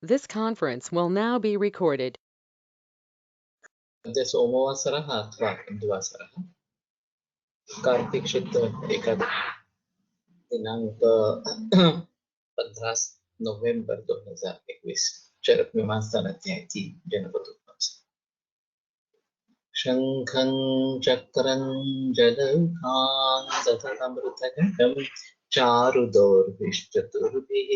This conference will now be recorded. अद्य सोमवासरः अथवा द्विवासरः कार्तिकशुद्ध एकादशी दिनांक 15 नोव्हेंबर 2021 चरक मीमांसा अध्याय 3 जनपद शंखं चक्रं जलौघान् सततमृतघटं चारुदौर्भिश्चतुर्भिः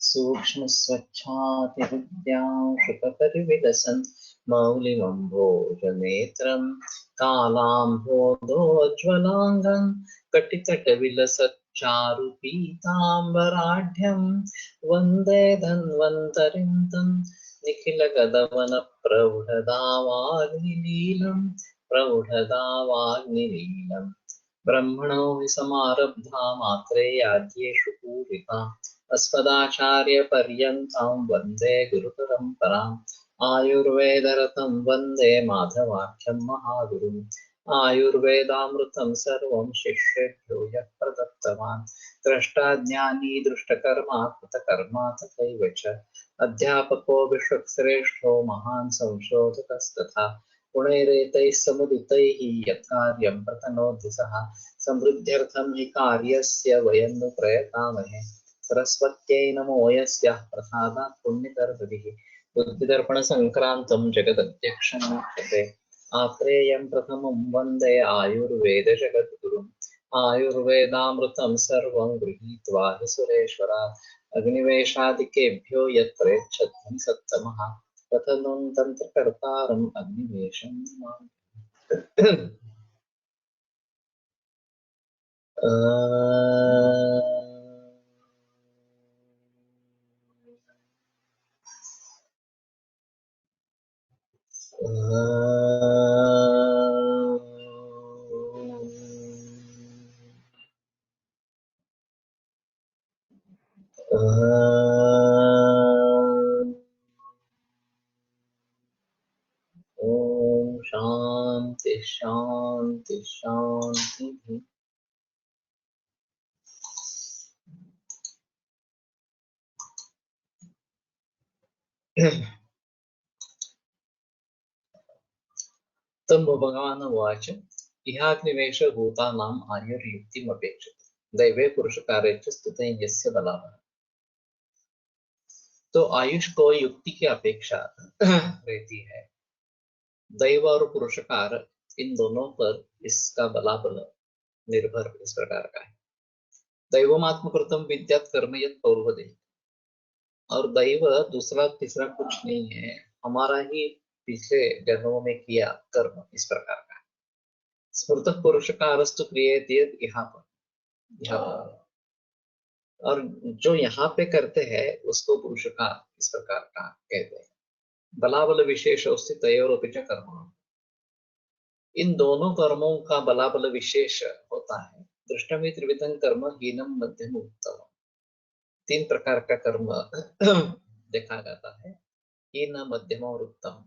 सूक्ष्मस्वच्छातिविद्यां शुकपरिविलसन् मौलिमम्भोजनेत्रं कालाम्भोदोज्ज्वलाङ्गं कटितटविलसच्चारुपीताम्बराढ्यं वन्दे धन्वन्तरिं तं निखिलगदवनप्रौढदावाग्निलीलं ब्रह्मणो हि समारब्धा मात्रेयाद्येषु पूरिता अस्मदाचार्यपर्यन्तां वन्दे गुरुपरम्पराम् आयुर्वेदरतं वन्दे माधवाख्यं महागुरुम् आयुर्वेदामृतं सर्वं शिष्येभ्यो यः प्रदत्तवान् द्रष्टाज्ञानी दृष्टकर्मा कृतकर्मा तथैव च अध्यापको विश्वश्रेष्ठो महान् संशोधकस्तथा गुणैरेतैः समुदितैः यत्कार्यं प्रतनोति सः समृद्ध्यर्थं हि कार्यस्य वयं नु प्रयतामहे सरस्वत्यै नमो यस्याः प्रसादात् पुण्यकर्तभिः बुद्धिदर्पणसङ्क्रान्तं जगदध्यक्षं मुच्यते आत्रेयं प्रथमं वन्दे आयुर्वेदजगद्गुरुम् आयुर्वेदामृतं सर्वं गृहीत्वा हि सुरेश्वरात् अग्निवेशादिकेभ्यो यत्प्रेच्छध्वनि सत्तमः कथनं तन्त्रकर्तारम् अग्निवेशं नमामि। ओम शांति शांति शांति। तम भगवान उवाच इहाग्निवेशभूतानाम् आयुर्युक्तिम् अपेक्षते दैवे पुरुषकारे च स्थिते यस्य बलावः। तो आयुष को युक्ति की अपेक्षा रहती है। दैव और पुरुषकार इन दोनों पर इसका बलाबल निर्भर इस प्रकार का है। दैवमात्मकृतम विद्यात् कर्म यत् पौर्वदेह, और दैव दूसरा तीसरा कुछ नहीं है, हमारा ही पिछले जन्मों में किया कर्म इस प्रकार का। स्मृत पुरुषकारस्तु क्रियते यहाँ पर, और जो यहाँ पे करते हैं उसको पुरुषकार इस प्रकार का कहते हैं। बलाबल विशेषोस्ति तयोरपि च कर्म, इन दोनों कर्मों का बलाबल विशेष होता है। दृष्टमि त्रिविधं कर्म हीनम मध्यम उत्तम, तीन प्रकार का कर्म देखा जाता है, हीन मध्यम और उत्तम।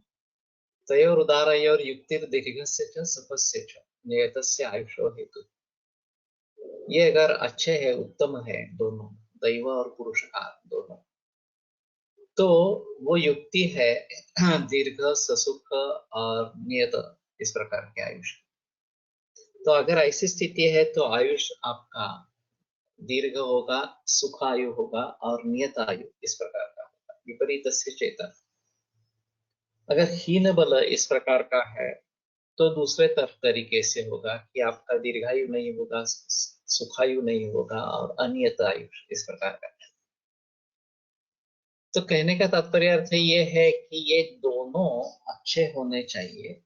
तयोर उदारयोर युक्तिर्दीर्घस्य च सुखस्य च नियतस्य आयुषो हेतु। ये अगर अच्छे है, उत्तम है दोनों, दैव और पुरुषकार दोनों, तो वो युक्ति है दीर्घ ससुख और नियत इस प्रकार के आयुष। तो अगर ऐसी स्थिति है तो आयुष आपका दीर्घ होगा, सुख आयु होगा और नियत आयु इस प्रकार का होगा। विपरीत से चेतन, अगर हीन बल इस प्रकार का है तो दूसरे तरीके से होगा कि आपका दीर्घायु नहीं होगा, सुखायु नहीं होगा और अनियत आयु इस प्रकार का। तो कहने का तात्पर्य अर्थ ये है कि ये दोनों अच्छे होने चाहिए।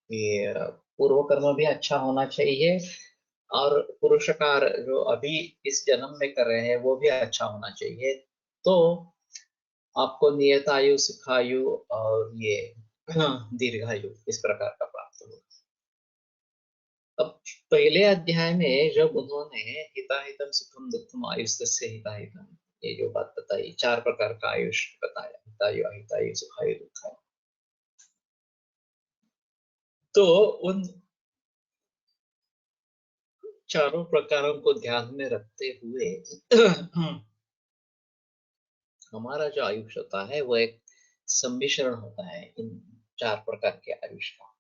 ये पूर्व कर्म भी अच्छा होना चाहिए और पुरुषकार जो अभी इस जन्म में कर रहे हैं वो भी अच्छा होना चाहिए, तो आपको नियत आयु, सुखायु और ये दीर्घायु इस प्रकार का प्राप्त होगा। अब पहले अध्याय में जब उन्होंने हिताहितम सुखम दुखम आयुष्य हिताहितम, ये जो बात बताई, चार प्रकार का आयुष बताया, हितायु, अहितायु, सुखायु, दुखायु। तो उन चारों प्रकारों को ध्यान में रखते हुए हमारा जो आयुष होता है वो एक सम्मिश्रण होता है इन 4 प्रकार के आयुष का।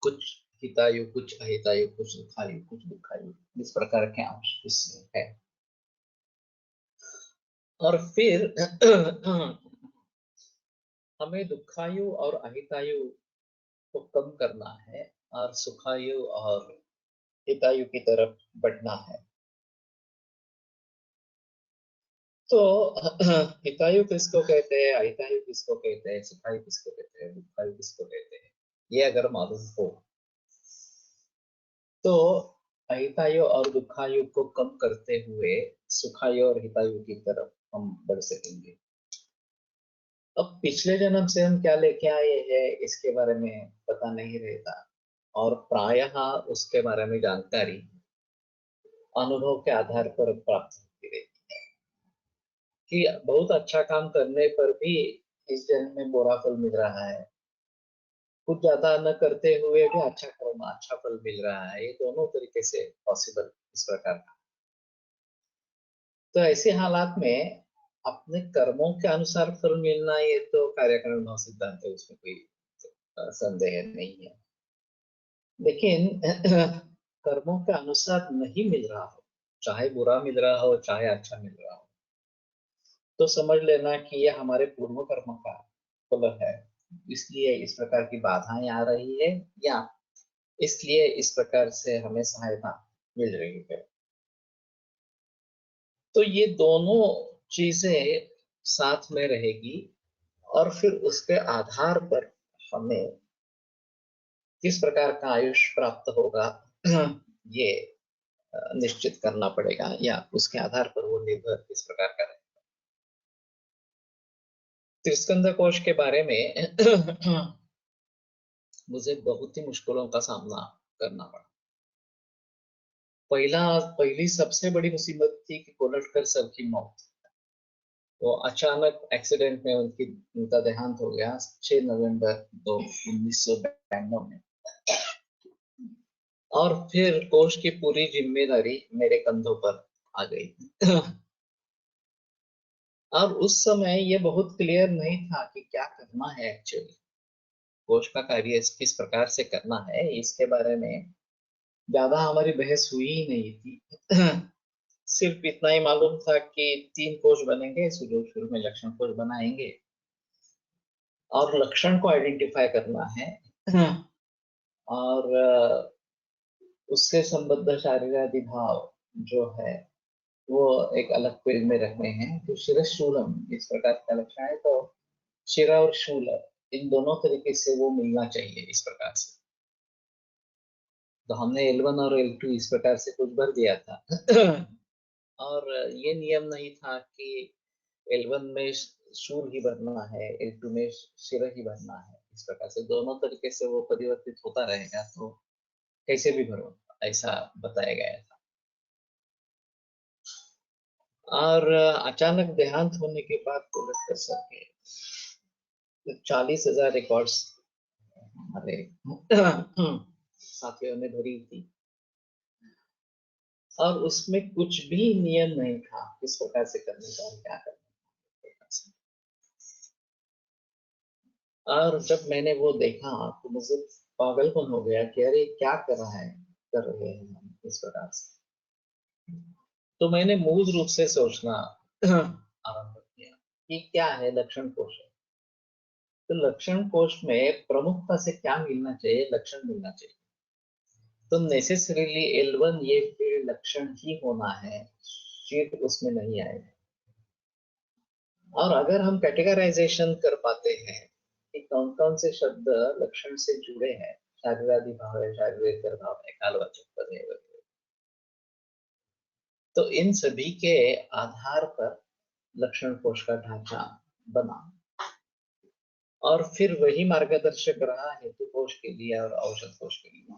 कुछ हितायु, कुछ अहितायु, कुछ सुखायु, कुछ दुखायु, इस प्रकार के अंश इसमें है। और फिर हमें दुखायु और अहितायु को कम करना है और सुखायु और हितायु की तरफ बढ़ना है। तो हितायु किसको कहते हैं, अहितायु किसको कहते हैं, सुखायु किसको कहते हैं, दुखायु किसको कहते हैं, ये अगर मालूम हो तो अहितायु और दुखायु को कम करते हुए सुखायु और हितायु की तरफ हम बढ़ सकेंगे। अब पिछले जन्म से हम क्या लेके आए हैं इसके बारे में पता नहीं रहता, और प्रायः उसके बारे में जानकारी अनुभव के आधार पर प्राप्त होती रहती है कि बहुत अच्छा काम करने पर भी इस जन्म में बुरा फल मिल रहा है, कुछ ज्यादा न करते हुए भी अच्छा कर्म अच्छा फल मिल रहा है। ये दोनों तरीके से पॉसिबल इस प्रकार का। तो ऐसे हालात में अपने कर्मों के अनुसार फल मिलना ये तो कार्यकारण भाव सिद्धांत है, उसमें कोई संदेह नहीं है। लेकिन कर्मों के अनुसार नहीं मिल रहा हो, चाहे बुरा मिल रहा हो चाहे अच्छा मिल रहा हो, तो समझ लेना कि ये हमारे पूर्व कर्म का फल है, इसलिए इस प्रकार की बाधाएं आ रही है या इसलिए इस प्रकार से हमें सहायता मिल रही है। तो ये दोनों चीजें साथ में रहेगी और फिर उसके आधार पर हमें किस प्रकार का आयुष प्राप्त होगा ये निश्चित करना पड़ेगा, या उसके आधार पर वो निर्भर किस प्रकार का रहेगा। त्रिस्कंद कोश के बारे में मुझे बहुत ही मुश्किलों का सामना करना पड़ा। पहली सबसे बड़ी मुसीबत थी कि कोलट कर सबकी मौत। तो अचानक एक्सीडेंट में उनका देहांत हो गया 6 नवंबर 1992 में। और फिर कोष की पूरी जिम्मेदारी मेरे कंधों पर आ गई। और उस समय ये बहुत क्लियर नहीं था कि क्या करना है एक्चुअली, कोष का कार्य किस प्रकार से करना है, इसके बारे में ज्यादा हमारी बहस हुई ही नहीं थी। सिर्फ इतना ही मालूम था कि 3 कोष बनेंगे, शुरू में लक्षण कोष बनाएंगे और लक्षण को आइडेंटिफाई करना है। और उससे संबद्ध शारीरादि भाव जो है वो एक अलग फील्ड में रखने हैं। तो शिरशूलम इस प्रकार का लक्षण है, तो शिरा और शूल इन दोनों तरीके से वो मिलना चाहिए इस प्रकार से। तो हमने L1 और L2 इस प्रकार से कुछ भर दिया था। और ये नियम नहीं था कि L1 में शूल ही भरना है, L2 में शिर ही भरना है। इस प्रकार से दोनों तरीके से वो परिवर्तित होता रहेगा, तो कैसे भी भरो, ऐसा बताया गया था। और अचानक देहांत होने के बाद कोलट कर सके 40,000 रिकॉर्ड्स हमारे साथियों ने भरी थी, और उसमें कुछ भी नियम नहीं था किस प्रकार से करने का, क्या करना। और जब मैंने वो देखा तो मुझे पागलपन हो गया कि अरे क्या कर रहे हैं हम इस प्रकार से। तो मैंने मूल रूप से सोचना आरंभ किया कि क्या है लक्षण कोश। तो लक्षण कोश में प्रमुखता से क्या मिलना चाहिए, लक्षण मिलना चाहिए। तो नेसेसरीली L1 ये फिर लक्षण ही होना है, शीट उसमें नहीं आएगा। और अगर हम कैटेगराइजेशन कर पाते हैं कि कौन कौन से शब्द लक्षण से जुड़े हैं, शारीरादि भाव है, शारीरिक भाव है, कालवाचक पद है वगैरह, तो इन सभी के आधार पर लक्षण कोश का ढांचा बना, और फिर वही मार्गदर्शक रहा हेतु कोश के लिए और औषध कोश के लिए।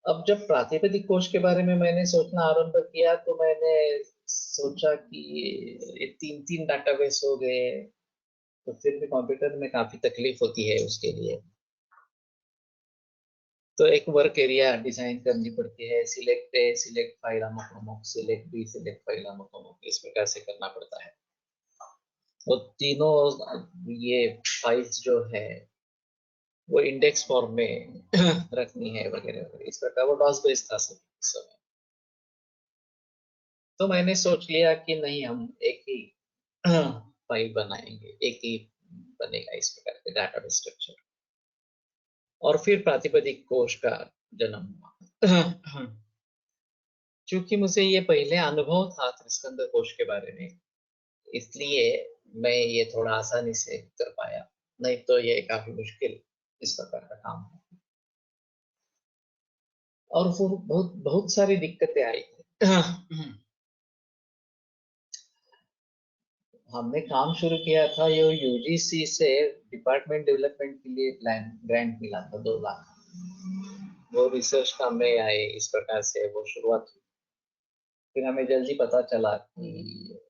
अब जब प्रातिपदिक कोश के बारे में मैंने सोचना आरंभ किया तो मैंने सोचा कि ये 3 डाटाबेस हो गए, तो फिर भी कंप्यूटर में काफी तकलीफ होती है उसके लिए। तो एक वर्क एरिया डिजाइन करनी पड़ती है, सिलेक्ट ए, सिलेक्ट फाइल प्रमुख, सिलेक्ट बी, सिलेक्ट फाइल प्रमुख, इस प्रकार से करना पड़ता है। तो तीनों ये फाइल्स जो है वो इंडेक्स फॉर्म में रखनी है वगैरह वगैरह, इस प्रकार वो डॉस बेस्ड था सब इस समय। तो मैंने सोच लिया कि नहीं, हम एक ही फाइल बनाएंगे, एक ही बनेगा इस प्रकार के डाटा स्ट्रक्चर। और फिर प्रातिपदिक कोश का जन्म हुआ। क्योंकि मुझे ये पहले अनुभव था त्रिस्कंद कोश के बारे में, इसलिए मैं ये थोड़ा आसानी से कर पाया, नहीं तो ये काफी मुश्किल इस प्रकार का काम है। और वो बहुत बहुत सारी दिक्कतें आई थी। हमने काम शुरू किया था, ये यूजीसी से डिपार्टमेंट डेवलपमेंट के लिए प्लान ग्रांट मिला था 2 लाख। वो रिसर्च काम में आए, इस प्रकार से वो शुरुआत हुई। फिर हमें जल्दी पता चला कि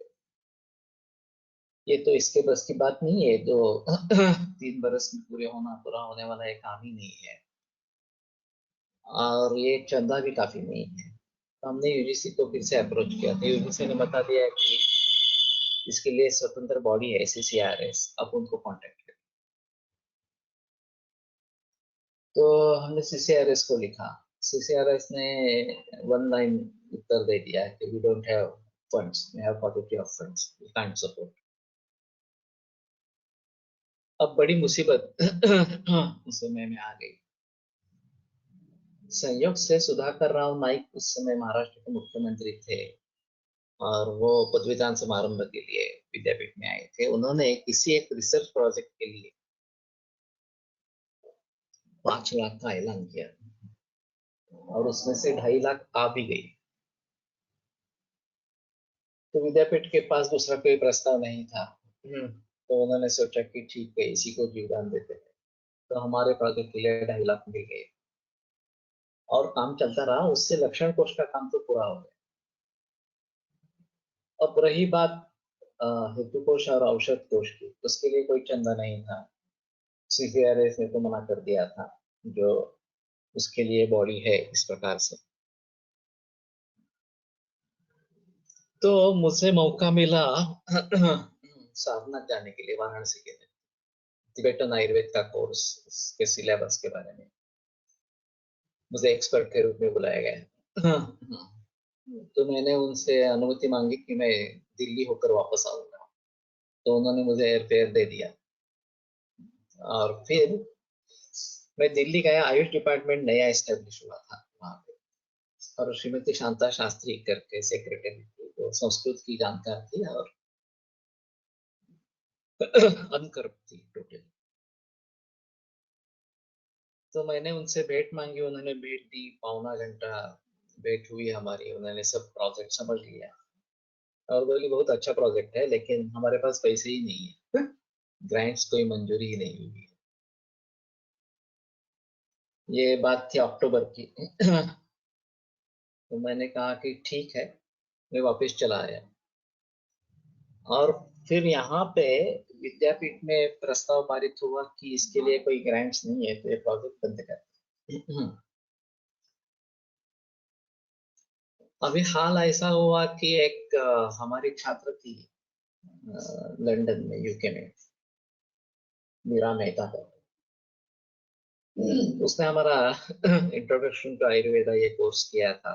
ये तो इसके बस की बात नहीं है, तो 3 बरस में पूरा होने वाला एक काम ही नहीं है, और ये चंदा भी काफी नहीं है। तो हमने यूजीसी को फिर से अप्रोच किया था, यूजीसी ने बता दिया कि इसके लिए स्वतंत्र बॉडी है सीसीआरएस, आप उनको कांटेक्ट करें। तो हमने सीसीआरएस को लिखा, सीसीआरएस ने 1 लाइन उत्तर दे दिया कि we don't have funds, we have quantity of funds, we can't support. अब बड़ी मुसीबत उस समय में आ गई। संयोग से सुधाकर राव नाइक उस समय महाराष्ट्र के मुख्यमंत्री थे, और वो पदवीदान समारंभ के लिए विद्यापीठ में आए थे। उन्होंने किसी एक रिसर्च प्रोजेक्ट के लिए 5 लाख का ऐलान किया, और उसमें से 2.5 लाख आ भी गई। तो विद्यापीठ के पास दूसरा कोई प्रस्ताव नहीं था। तो उन्होंने सोचा कि ठीक है, इसी को जीवदान देते हैं। तो हमारे प्रोजेक्ट के लिए 2.5 लाख मिल गए, और काम चलता रहा। उससे लक्षण कोश का काम तो पूरा हो गया। अब रही बात हेतु कोश और औषध कोश की, उसके लिए कोई चंदा नहीं था। सीसीआरएस ने तो मना कर दिया था, जो उसके लिए बॉडी है इस प्रकार से। तो मुझे मौका मिला सारनाथ जाने के लिए, वाराणसी के लिए, तिबेटन आयुर्वेद का कोर्स के सिलेबस के बारे में मुझे एक्सपर्ट के रूप में बुलाया गया। तो मैंने उनसे अनुमति मांगी कि मैं दिल्ली होकर वापस आऊंगा। तो उन्होंने मुझे एयरफेयर दे दिया, और फिर मैं दिल्ली गया। आयुष डिपार्टमेंट नया एस्टेब्लिश हुआ था वहां पे, और श्रीमती शांता शास्त्री करके सेक्रेटरी थी, वो संस्कृत की जानकार थी और अनकर थी टोटल। तो मैंने उनसे भेंट मांगी, उन्होंने भेंट दी। पौना घंटा भेंट हुई हमारी, उन्होंने सब प्रोजेक्ट समझ लिया, और बोली बहुत अच्छा प्रोजेक्ट है, लेकिन हमारे पास पैसे ही नहीं है, ग्रांट्स कोई मंजूरी ही नहीं हुई है। ये बात थी अक्टूबर की। तो मैंने कहा कि ठीक है, मैं वापस चला आया। और फिर यहाँ पे विद्यापीठ में प्रस्ताव पारित हुआ कि इसके लिए कोई ग्रांट्स नहीं है, तो ये प्रोजेक्ट बंद कर। अभी हाल ऐसा हुआ कि एक हमारी छात्र थी लंदन में, यूके में, मीरा मेहता का। उसने हमारा इंट्रोडक्शन टू आयुर्वेदा ये कोर्स किया था,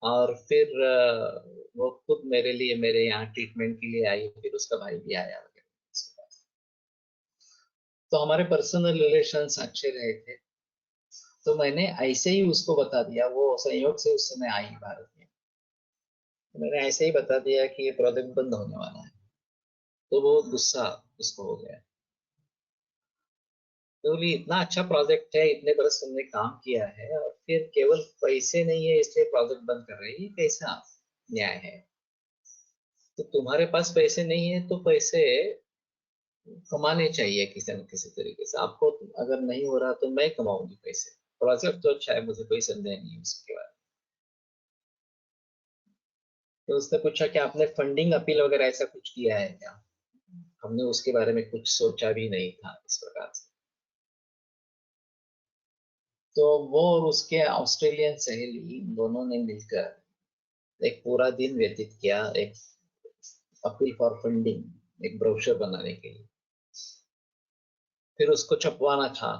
और फिर वो खुद मेरे लिए, मेरे यहाँ ट्रीटमेंट के लिए आई, फिर उसका भाई भी आया। तो हमारे पर्सनल रिलेशंस अच्छे रहे थे। तो मैंने ऐसे ही उसको बता दिया, वो संयोग से उस समय आई भारत में। तो मैंने ऐसे ही बता दिया कि ये प्रोजेक्ट बंद होने वाला है। तो वो गुस्सा उसको हो गया। तो बोली इतना अच्छा प्रोजेक्ट है, इतने बरस तुमने काम किया है, और फिर केवल पैसे नहीं है इसलिए प्रोजेक्ट बंद कर रही है, कैसा न्याय है? तो तुम्हारे पास पैसे नहीं है तो पैसे कमाने चाहिए किसी न किसी तरीके से। आपको अगर नहीं हो रहा तो मैं कमाऊंगी पैसे। प्रोजेक्ट तो अच्छा है, मुझे कोई संदेह नहीं है उसके बारे में। तो उसने पूछा कि आपने फंडिंग अपील वगैरह ऐसा कुछ किया है क्या? हमने उसके बारे में कुछ सोचा भी नहीं था इस प्रकार से। तो वो और उसके ऑस्ट्रेलियन सहेली इन दोनों ने मिलकर एक पूरा दिन व्यतीत किया एक अपील फॉर फंडिंग, एक ब्रोशर बनाने के लिए। फिर उसको छपवाना था।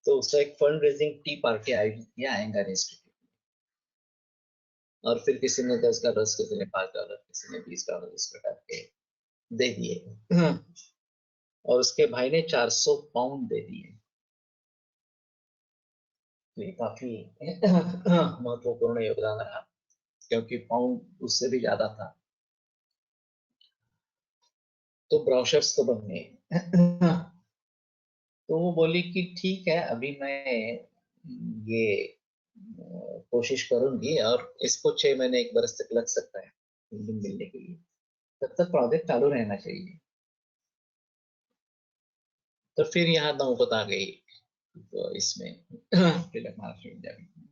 तो उसका एक फंड रेजिंग टी पार्टी आयोजित किया एंगर इंस्टीट्यूट। और फिर किसी ने $10, किसी ने $5, किसी ने $20 इस प्रकार के दे दिए। और उसके भाई ने 400 पाउंड दे दिए। तो ये काफी महत्वपूर्ण योगदान रहा, क्योंकि पाउंड उससे भी ज्यादा था। तो ब्रोशर्स तो बन गए। तो वो बोली कि ठीक है, अभी मैं ये कोशिश करूंगी, और इसको 6 महीने 1 बरस तक लग सकता है फंडिंग मिलने के लिए। तब तक प्रोजेक्ट चालू रहना चाहिए। तो फिर यहाँ नौबत आ गई तो इसमें तिलक महाराष्ट्र विद्यापीठ में।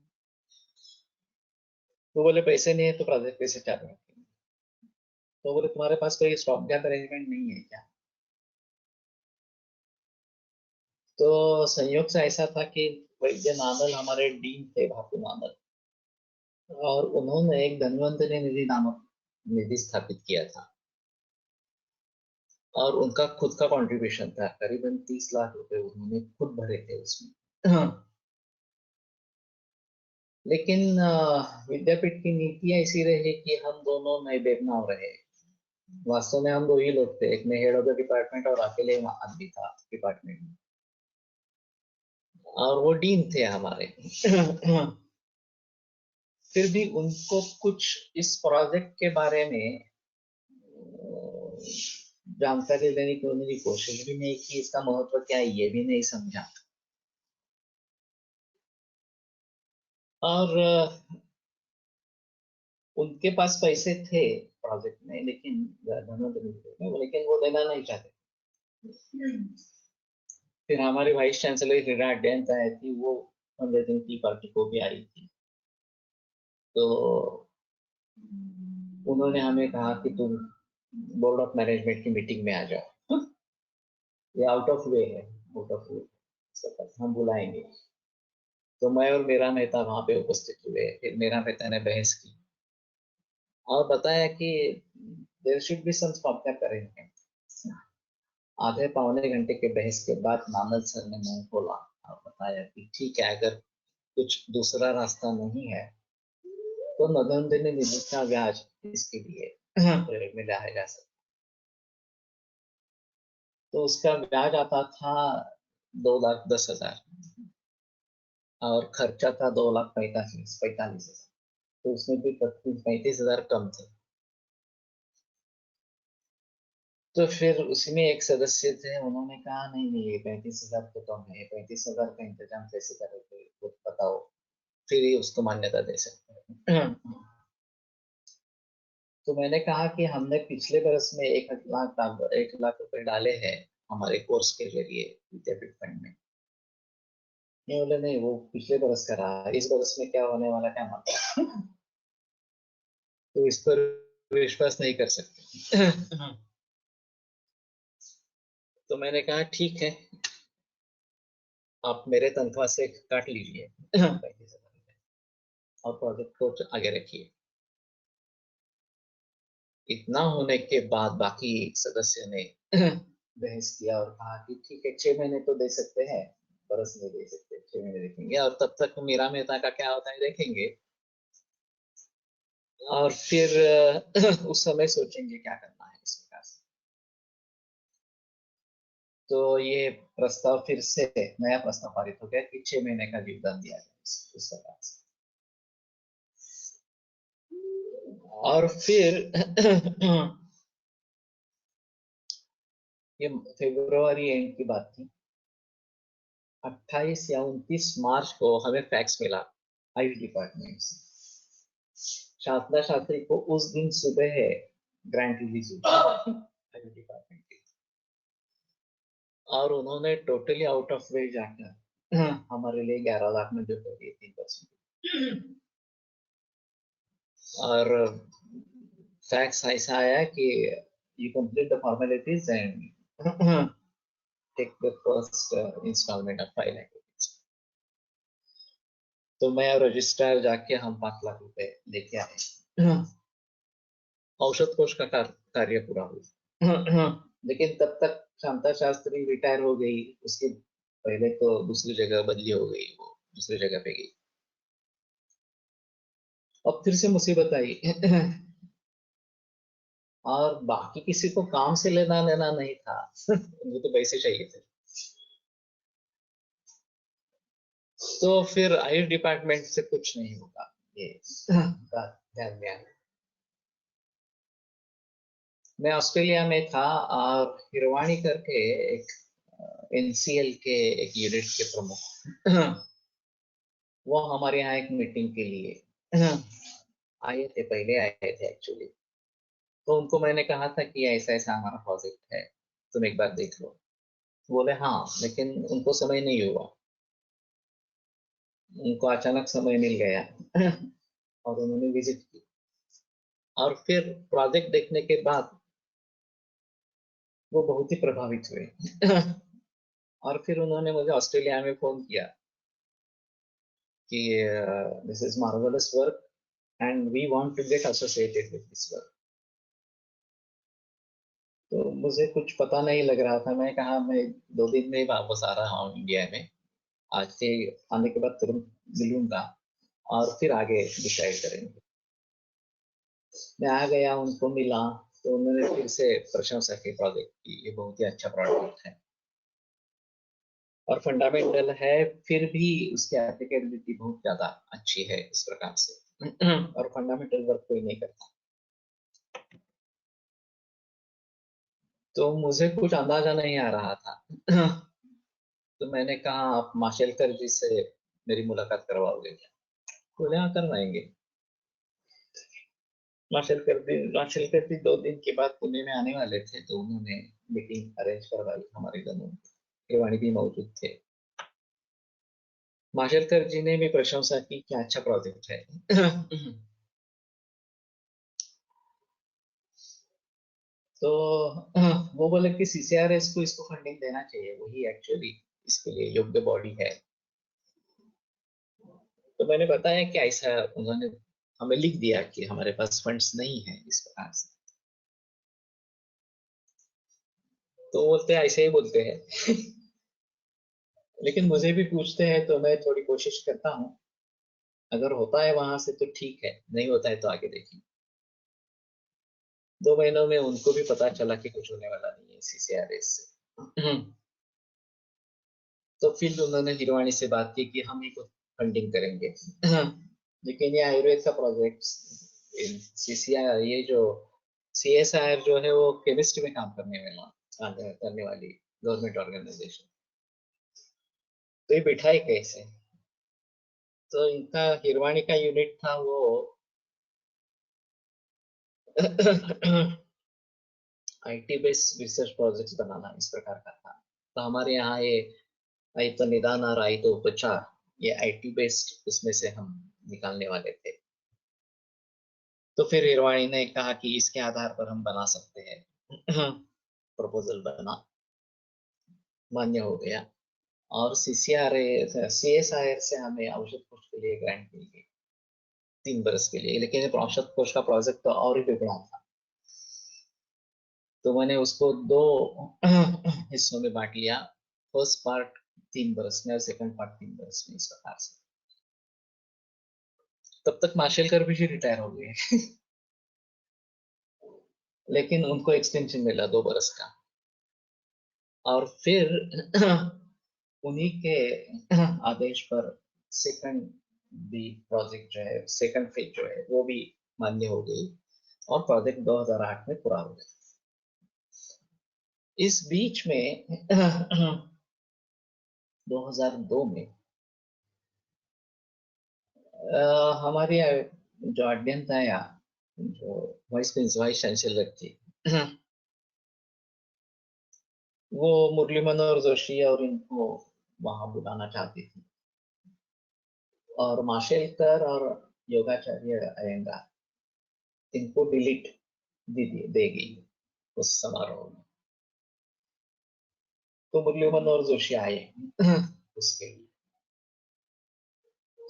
तो बोले पैसे नहीं है तो प्रोजेक्ट कैसे चालू रखेंगे। तो बोले तुम्हारे पास कोई स्टॉप गैप अरेंजमेंट नहीं है क्या। तो संयोग से ऐसा था कि वैद्य नानल हमारे डीन थे, भाकू नानल, और उन्होंने एक धन्वंतरि निधि नामक निधि स्थापित किया था। और उनका खुद का कंट्रीब्यूशन था, करीबन 30 लाख रुपए उन्होंने खुद भरे थे उसमें। लेकिन विद्यापीठ की नीतियां ऐसी रही कि हम दोनों नए बेबनाव रहे। वास्तव में हम दो ही लोग थे, एक में हेड ऑफ द डिपार्टमेंट और अकेले आदमी था डिपार्टमेंट में, और वो डीन थे हमारे। फिर भी उनको कुछ इस प्रोजेक्ट के बारे में जानकारी देने की उन्होंने कोशिश भी नहीं की, इसका महत्व क्या है ये भी नहीं समझा। और उनके पास पैसे थे प्रोजेक्ट में, लेकिन लेकिन वो देना नहीं चाहते। फिर हमारी वाइस चांसलर रीना डेंथ आई थी, वो फंडरेजिंग की पार्टी को भी आई थी। तो उन्होंने हमें कहा कि तुम बोर्ड ऑफ मैनेजमेंट की मीटिंग में आ जाओ। ये आउट ऑफ वे है, आउट ऑफ वे, हम बुलाएंगे। तो मैं और मेरा मेहता वहां पे उपस्थित हुए। फिर मेरा मेहता ने बहस की और बताया कि there should be some stop gap arrangement. आधे पौने घंटे के बहस के बाद नानल सर ने मुंह खोला और बताया कि ठीक है, अगर कुछ दूसरा रास्ता नहीं है तो नदन ने निधि का ब्याज इसके लिए प्रयोग में लाया जा सकता। तो उसका ब्याज आता था 2,10,000 और खर्चा था 2,45,000। तो उसमें भी 35,000 कम थे। तो फिर उसमें एक सदस्य थे, उन्होंने कहा नहीं नहीं, ये 35,000 तो कम है, 35,000 का इंतजाम कैसे करोगे वो बताओ, फिर ही उसको मान्यता दे सकते हैं। तो मैंने कहा कि हमने पिछले बरस में 1 लाख रुपए डाले हैं हमारे कोर्स के जरिए विद्यापीठ फंड में। नहीं बोले नहीं, वो पिछले बरस का रहा, इस बरस में क्या होने वाला क्या मालूम। तो इस पर विश्वास नहीं कर सकते। तो मैंने कहा ठीक है, आप मेरे तनख्वाह से काट लीजिए 35,000 और प्रोजेक्ट को आगे रखिए। इतना होने के बाद बाकी सदस्य ने बहस किया और कहा कि ठीक है, 6 महीने तो दे सकते हैं, बरस नहीं दे सकते, 6 महीने देखेंगे, और तब तक मीरा मेहता का क्या होता है देखेंगे, और फिर उस समय सोचेंगे क्या करना है इस प्रकार से। तो ये प्रस्ताव फिर से नया प्रस्ताव पारित हो गया कि 6 महीने का योगदान दिया जाए इस प्रकार से। और फिर ये फरवरी एंड की बात थी। 28 या 29 मार्च को हमें फैक्स मिला आयुष डिपार्टमेंट से। शारदा शास्त्री को उस दिन सुबह है ग्रांट रिलीज हुई आयुष डिपार्टमेंट की, और उन्होंने टोटली आउट ऑफ वे जाकर हमारे लिए 11 लाख में जो दिए 3%। और फैक्स ऐसा आया कि you complete the formalities and take the first instalment of 5 lakh. तो मैं और रजिस्ट्रार जाके हम 5 लाख रुपए लेके आए। औषध कोष का कार्य पूरा हुआ। लेकिन तब तक शांता शास्त्री रिटायर हो गई, उसके पहले तो दूसरी जगह बदली हो गई, वो दूसरी जगह पे गई। अब फिर से मुसीबत आई। और बाकी किसी को काम से लेना लेना नहीं था। उनको तो पैसे चाहिए थे। तो फिर आयुष डिपार्टमेंट से कुछ नहीं होगा, ये ध्यान में आया। मैं ऑस्ट्रेलिया में था और हिरवाणी करके एक एनसीएल के एक यूनिट के प्रमुख, वो हमारे यहाँ एक मीटिंग के लिए आए थे, पहले आए थे एक्चुअली। तो उनको मैंने कहा था कि ऐसा ऐसा हमारा प्रोजेक्ट है, तुम एक बार देख लो। बोले हाँ, लेकिन उनको समय नहीं हुआ, उनको अचानक समय मिल गया। और उन्होंने विजिट की, और फिर प्रोजेक्ट देखने के बाद वो बहुत ही प्रभावित हुए। और फिर उन्होंने मुझे ऑस्ट्रेलिया में फोन किया कि this is marvellous work and we want to get associated with this work. तो मुझे कुछ पता नहीं लग रहा था। मैं कहा मैं 2 दिन में ही वापस आ रहा हूँ इंडिया में, आज से आने के बाद तुरंत मिलूंगा और फिर आगे डिसाइड करेंगे। मैं आ गया, उनको मिला, तो उन्होंने फिर से प्रशंसा की प्रोजेक्ट की, ये बहुत ही अच्छा प्रोजेक्ट है और फंडामेंटल है, फिर भी उसकी एप्लीकेबिलिटी बहुत ज्यादा अच्छी है इस प्रकार से। और फंडामेंटल वर्क कोई नहीं करता। तो मुझे कुछ अंदाजा नहीं आ रहा था। तो मैंने कहा आप माशेलकर जी से मेरी मुलाकात करवाओगे क्या? बोले हाँ, करवाएंगे। माशेलकर जी 2 दिन के बाद पुणे में आने वाले थे, तो उन्होंने मीटिंग अरेंज करवाई, हमारे दोनों हिरवाणी भी मौजूद थे। माशेलकर जी ने भी प्रशंसा की, क्या अच्छा प्रोजेक्ट है। तो वो बोले कि सीसीआरएस को इसको फंडिंग देना चाहिए, वही एक्चुअली इसके लिए योग्य बॉडी है। तो मैंने बताया कि ऐसा उन्होंने हमें लिख दिया कि हमारे पास फंड्स नहीं है इस प्रकार से। तो बोलते हैं ऐसे ही बोलते हैं। लेकिन मुझे भी पूछते हैं तो मैं थोड़ी कोशिश करता हूँ, अगर होता है वहां से तो ठीक है, नहीं होता है तो आगे देखेंगे। 2 महीनों में उनको भी पता चला कि कुछ होने वाला नहीं है सीसीआरएस से। तो फिर उन्होंने हिरवाणी से बात की कि हम ही कुछ फंडिंग करेंगे। लेकिन ये आयुर्वेद का प्रोजेक्ट, सीसीआर, ये जो सीएसआर जो है वो केमिस्ट्री में काम करने वाली गवर्नमेंट ऑर्गेनाइजेशन, तो ये बिठाए कैसे? तो इनका हिरवाणी का यूनिट था वो आईटी बेस्ड रिसर्च प्रोजेक्ट्स बनाना, इस प्रकार का था। तो हमारे यहाँ ये आई तो निदान और आई तो उपचार, ये आईटी बेस्ड उसमें से हम निकालने वाले थे। तो फिर हिरवाणी ने कहा कि इसके आधार पर हम बना सकते हैं। प्रपोजल बना, मान्य हो गया। और सीएसआईआर से हमें औषध कोष के लिए ग्रांट मिल गई 3 बरस के लिए। लेकिन ये औषध कोष का प्रोजेक्ट तो और ही बिगड़ा था, तो मैंने उसको 2 हिस्सों में बांट लिया। फर्स्ट पार्ट 3 बरस में और सेकंड पार्ट 3 बरस में, इस प्रकार से। तब तक मार्शल भी रिटायर हो गए। लेकिन उनको एक्सटेंशन मिला 2 बरस का। और फिर उन्हीं के आदेश पर सेकंड भी प्रोजेक्ट जो है, सेकंड फेज जो है वो भी मान्य हो गई और प्रोजेक्ट 2008 में पूरा हो गया। इस बीच में 2002 में हमारे जो अध्ययन जो वाइस चांसलर थी, वो मुरली मनोहर जोशी और इनको वहां बुलाना चाहती थी, और माशेलकर और योगाचार्य अयंगार इनको डिलीट देगी उस समारोह में। तो मुरली मनोहर जोशी आए उसके लिए।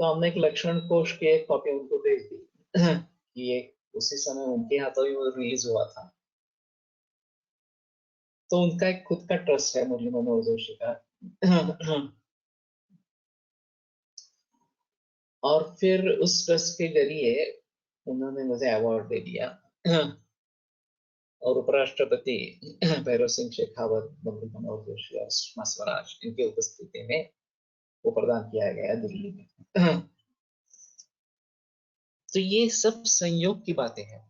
तो हमने एक लक्षण कोश की एक कॉपी उनको भेज दी कि ये उसी समय उनके हाथों ही वो रिलीज हुआ था। तो उनका एक खुद का ट्रस्ट है मुरली मनोहर जोशी का और फिर उस ट्रस्ट के जरिए उन्होंने मुझे अवार्ड दे दिया और उपराष्ट्रपति भैरव सिंह शेखावत, मुरली मनोहर जोशी और सुषमा स्वराज इनकी उपस्थिति में वो प्रदान किया गया दिल्ली में तो ये सब संयोग की बातें हैं।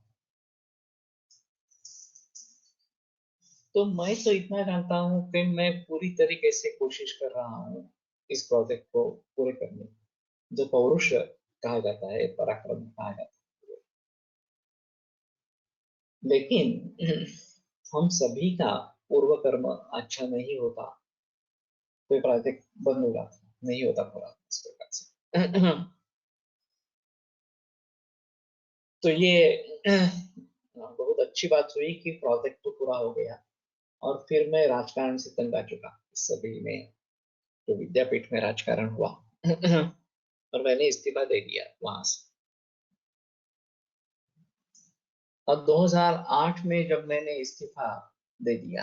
तो मैं तो इतना जानता हूँ कि मैं पूरी तरीके से कोशिश कर रहा हूँ इस प्रोजेक्ट को पूरे करने की। जो पौरुष कहा जाता है, पराक्रम कहा जाता है, लेकिन हम सभी का पूर्व कर्म अच्छा नहीं होता तो प्रोजेक्ट बंद हो जाता, नहीं होता पूरा इस प्रकार से तो ये बहुत अच्छी बात हुई कि प्रोजेक्ट तो पूरा हो गया और फिर मैं राजकारण से तंग आ चुका इस सभी में, जो विद्यापीठ में राजकारण हुआ और मैंने इस्तीफा दे दिया वहां से। और 2008 में जब मैंने इस्तीफा दे दिया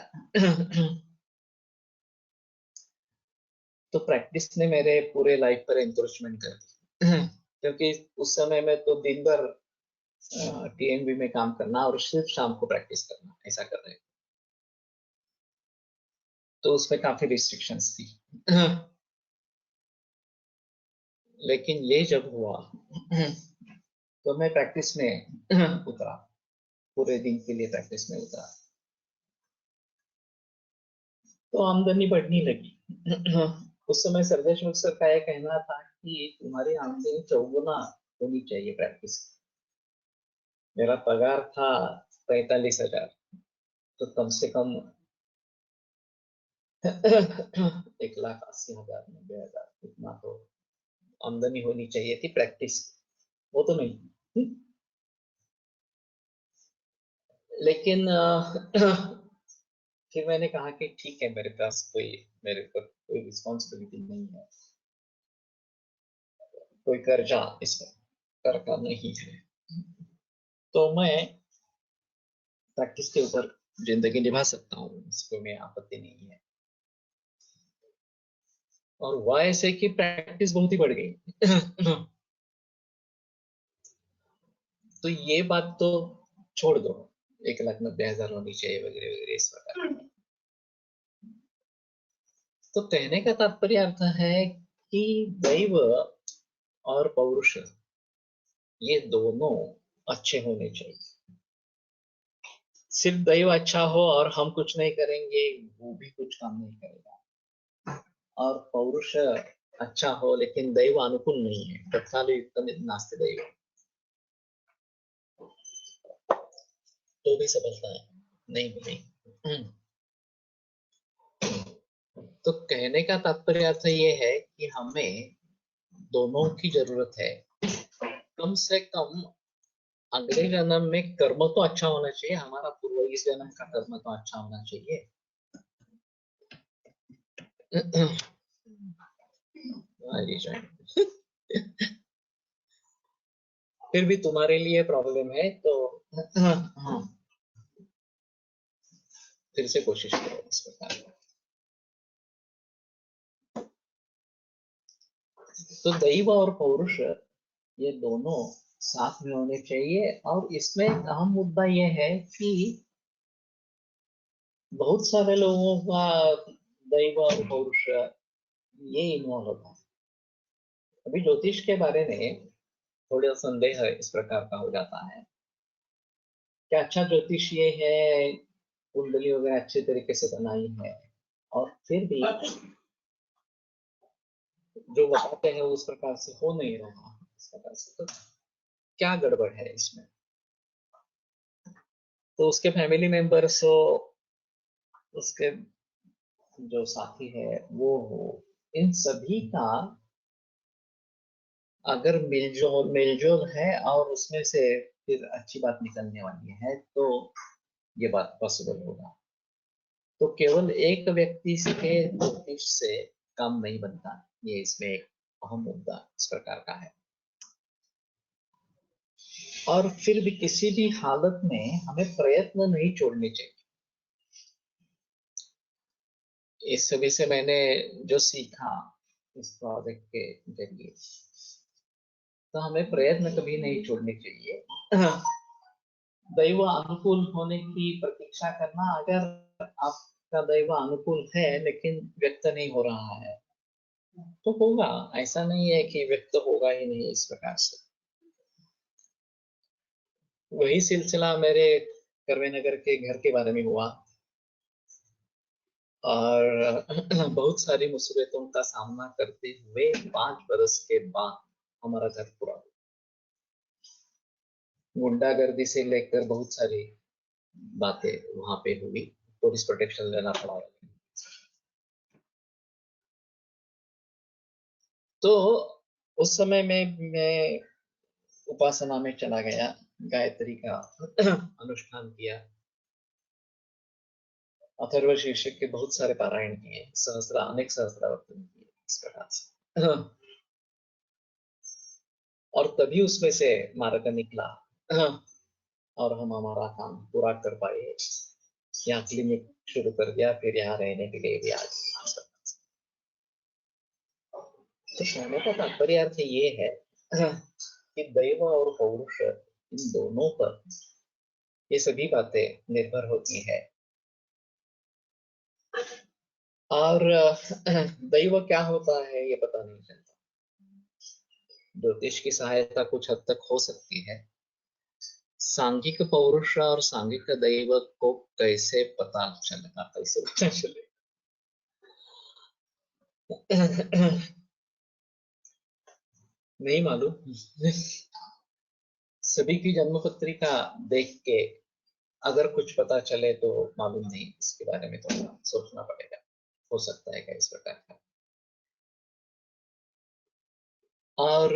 तो प्रैक्टिस ने मेरे पूरे लाइफ पर एंक्रोचमेंट कर दी क्योंकि उस समय में तो दिन भर टीएनबी में काम करना और सिर्फ शाम को प्रैक्टिस करना ऐसा कर रहे थे, तो उसमें काफी रिस्ट्रिक्शंस थी लेकिन ये जब हुआ तो मैं प्रैक्टिस में उतरा, पूरे दिन के लिए प्रैक्टिस में उतरा तो आमदनी बढ़ने लगी उस समय सरदेशमुख सर का यह कहना था कि तुम्हारी आमदनी चौगुना होनी चाहिए प्रैक्टिस। मेरा पगार था 45,000 तो कम से कम 1,80,000 90,000 इतना तो आमदनी होनी चाहिए थी प्रैक्टिस, वो तो नहीं लेकिन फिर मैंने कहा कि ठीक है, मेरे पास मेरे पर कोई रिस्पॉन्सिबिलिटी नहीं है, कोई कर्जा इसमें कर का नहीं है, तो मैं प्रैक्टिस के ऊपर जिंदगी निभा सकता हूँ, इसको में आपत्ति नहीं है। और हुआ ऐसे कि प्रैक्टिस बहुत ही बढ़ गई तो ये बात तो छोड़ दो, 1,90,000 होनी चाहिए वगैरह वगैरह इस प्रकार। तो कहने का तात्पर्य अर्थ है कि दैव और पौरुष ये दोनों अच्छे होने चाहिए। सिर्फ दैव अच्छा हो और हम कुछ नहीं करेंगे, वो भी कुछ काम नहीं करेगा। और पौरुष अच्छा हो लेकिन दैव अनुकूल नहीं है, तत्काल नास्ति दैव, तो भी सफलता नहीं मिलेगी। तो कहने का तात्पर्य अर्थ ये है कि हमें दोनों की जरूरत है। कम से कम अगले जन्म में कर्म तो अच्छा होना चाहिए, हमारा पूर्व इस जन्म का कर्म तो अच्छा होना चाहिए फिर भी तुम्हारे लिए प्रॉब्लम है तो फिर से कोशिश करो इस प्रकार। तो दैव और पौरुष ये दोनों साथ में होने चाहिए। और इसमें अहम मुद्दा यह है कि बहुत सारे लोगों का दैव और पौरुष ये इन्वॉल्व होता है। अभी ज्योतिष के बारे में थोड़ा संदेह इस प्रकार का हो जाता है कि अच्छा ज्योतिष ये है, कुंडली वगैरह अच्छे तरीके से बनाई है और फिर भी जो बताते हैं उस प्रकार से हो नहीं रहा इस प्रकार से, तो क्या गड़बड़ है इसमें। तो उसके फैमिली मेंबर्स हो, उसके जो साथी है वो हो, इन सभी का अगर मिलजोल है और उसमें से फिर अच्छी बात निकलने वाली है तो ये बात पॉसिबल होगा। तो केवल एक व्यक्ति के ज्योतिष से काम नहीं बनता, ये इसमें एक अहम मुद्दा इस प्रकार का है। और फिर भी किसी भी हालत में हमें प्रयत्न नहीं छोड़ने चाहिए। इस सभी से मैंने जो सीखा इस प्रोजेक्ट के जरिए, तो हमें प्रयत्न कभी नहीं छोड़ने चाहिए। दैव अनुकूल होने की प्रतीक्षा करना, अगर आपका दैव अनुकूल है लेकिन व्यक्त नहीं हो रहा है तो होगा, ऐसा नहीं है कि व्यक्त होगा ही नहीं इस प्रकार से। वही सिलसिला मेरे करवे नगर के घर के बारे में हुआ, और बहुत सारी मुसीबतों का सामना करते हुए 5 बरस के बाद हमारा घर पूरा हुआ। गुंडागर्दी से लेकर बहुत सारी बातें वहां पे हुई, पुलिस प्रोटेक्शन लेना पड़ा। तो उस समय में मैं उपासना में चला गया, गायत्री का अनुष्ठान किया, अथर्व शीर्षक के बहुत सारे पारायण किए, अनेक सहस्त्रावर्तन किए इस प्रकार से। और तभी उसमें से मार्ग निकला, और हम हमारा काम पूरा कर पाए। यहाँ क्लिनिक शुरू कर दिया, फिर यहाँ रहने के लिए भी आज। तो कहने का तात्पर्य अर्थ ये है कि दैव और पौरुष इन दोनों पर ये सभी बातें निर्भर होती है। और दैव क्या होता है ये पता नहीं चलता। ज्योतिष की सहायता कुछ हद तक हो सकती है। सांघिक पौरुष और सांघिक दैव को कैसे पता चलेगा, कैसे पता चलेगा नहीं मालूम। सभी की जन्म पत्रिका देख के अगर कुछ पता चले तो मालूम नहीं, इसके बारे में थोड़ा सोचना पड़ेगा, हो सकता है क्या इस प्रकार का। और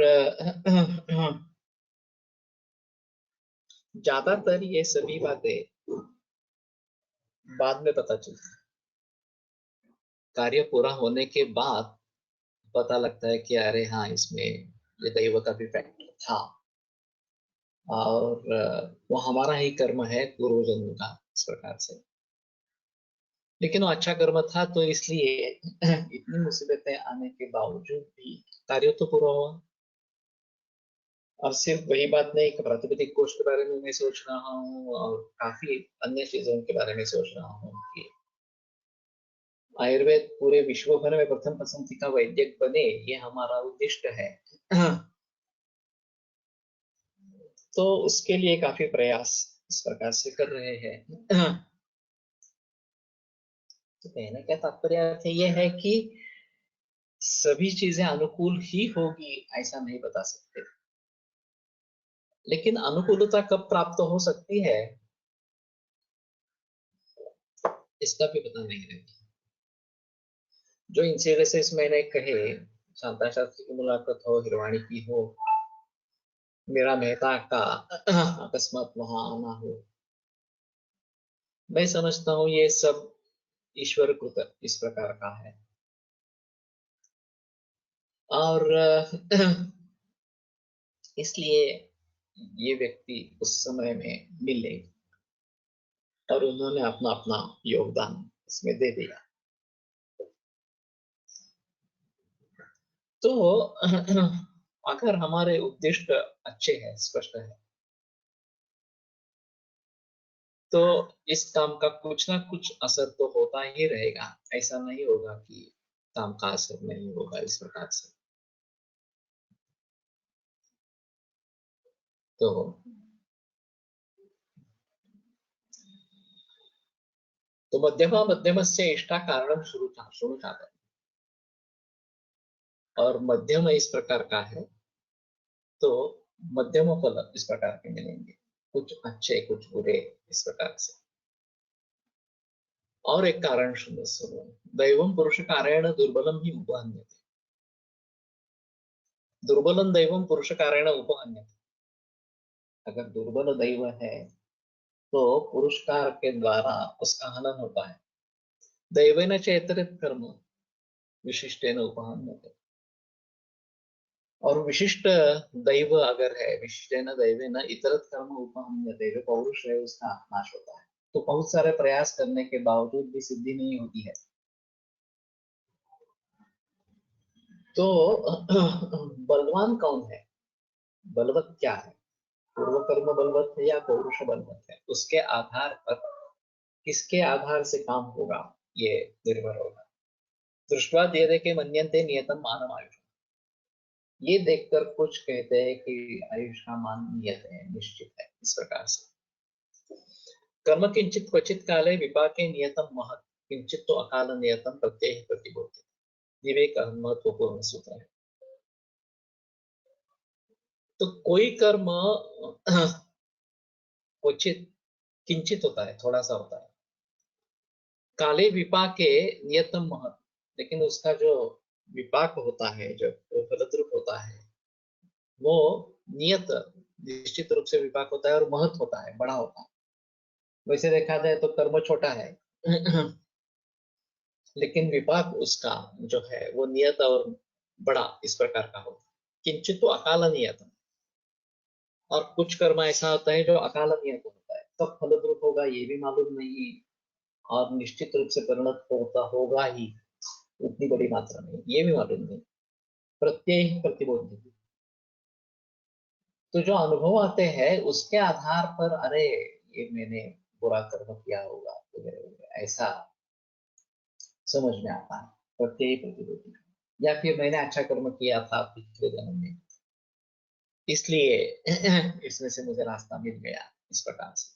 ज्यादातर ये सभी बातें बाद में पता चलती है। कार्य पूरा होने के बाद पता लगता है कि अरे हाँ, इसमें ये दैव का भी फैक्टर था, और वो हमारा ही कर्म है पूर्व जन्म का इस प्रकार से। लेकिन वो अच्छा कर्म था, तो इसलिए इतनी मुसीबतें आने के बावजूद भी कार्य तो पूरा हुआ। और सिर्फ वही बात नहीं कि प्रातिपदिक कोष के बारे में मैं सोच रहा हूँ, और काफी अन्य चीजों के बारे में सोच रहा हूँ कि आयुर्वेद पूरे विश्व भर में प्रथम पसंद का वैद्यक बने, ये हमारा उद्देश्य है। तो उसके लिए काफी प्रयास इस प्रकार से कर रहे हैं। तो कहने का तात्पर्य ये है कि सभी चीजें अनुकूल ही होगी ऐसा नहीं बता सकते, लेकिन अनुकूलता कब प्राप्त हो सकती है इसका भी पता नहीं रहता। जो इंसिडेंसेस मैंने कहे, शांता शास्त्री की मुलाकात हो, हिरवाणी की हो, मेरा मेहता का अकस्मात वहां आना हो, मैं समझता हूँ ये सब ईश्वर कृत इस प्रकार का है। और इसलिए ये व्यक्ति उस समय में मिले और उन्होंने अपना अपना योगदान इसमें दे दिया। तो अगर हमारे उद्देश्य अच्छे हैं, स्पष्ट है, तो इस काम का कुछ ना कुछ असर तो होता ही रहेगा। ऐसा नहीं होगा कि काम का असर नहीं होगा इस प्रकार से। तो मध्यमा मध्यमस्य इष्टा कारणम शुरू चाहता है, और मध्यम इस प्रकार का है, तो मध्यम फल इस प्रकार के मिलेंगे, कुछ अच्छे कुछ बुरे इस प्रकार से। और एक कारण सुनो, दैवम पुरुष कारेण दुर्बलम ही उपहन्यते। दुर्बलम दैवम पुरुष कारेण उपहन्यते। अगर दुर्बल दैव है तो पुरुषकार के द्वारा उसका हनन होता है। दैवेन चेतरित कर्म विशिष्टेन उपहन्यते। और विशिष्ट दैव अगर है, विशिष्टेन दैवेन इतरत कर्म उपहन्यते, जो पौरुष है उसका नाश होता है। तो बहुत सारे प्रयास करने के बावजूद भी सिद्धि नहीं होती है। तो बलवान कौन है, बलवत क्या है, पूर्व कर्म बलवत है या पौरुष बलवत है, उसके आधार पर किसके आधार से काम होगा ये निर्भर होगा। दृष्टवा दिए के मन्यन्ते नियतम मानव आयुष, ये देखकर कुछ कहते हैं कि आयुष का मान नियत है, निश्चित है। इस प्रकार से कर्म किंचित क्वचित काले विपाके नियतम महत्, किंचित तो अकाल नियतम प्रत्यय प्रतिबोधित, विवेक महत्वपूर्ण सूत्र है। तो कोई कर्म क्वचित किंचित होता है, थोड़ा सा होता है, काले विपाके नियतम महत्, लेकिन उसका जो विपाक होता है, जो फलद्रुप होता है, वो नियत निश्चित रूप से विपाक होता है और महत् होता है, बड़ा होता है। वैसे देखा जाए तो कर्म छोटा है लेकिन विपाक उसका जो है वो नियत और बड़ा इस प्रकार का होता है। किंचित तो अकाल नियत, और कुछ कर्म ऐसा होता है जो अकाल नियत होता है, कब फलद्रुप होगा ये भी मालूम नहीं, और निश्चित रूप से परिणत होता होगा ही उतनी बड़ी मात्रा में ये भी मालूम नहीं, प्रत्यय प्रतिबोध। तो जो अनुभव आते हैं उसके आधार पर, अरे ये मैंने बुरा कर्म किया होगा ऐसा समझ में आता है, प्रत्यय प्रतिबोध। या फिर मैंने अच्छा कर्म किया था पिछले जन्म में, इसलिए इसमें से मुझे रास्ता मिल गया, इस प्रकार से।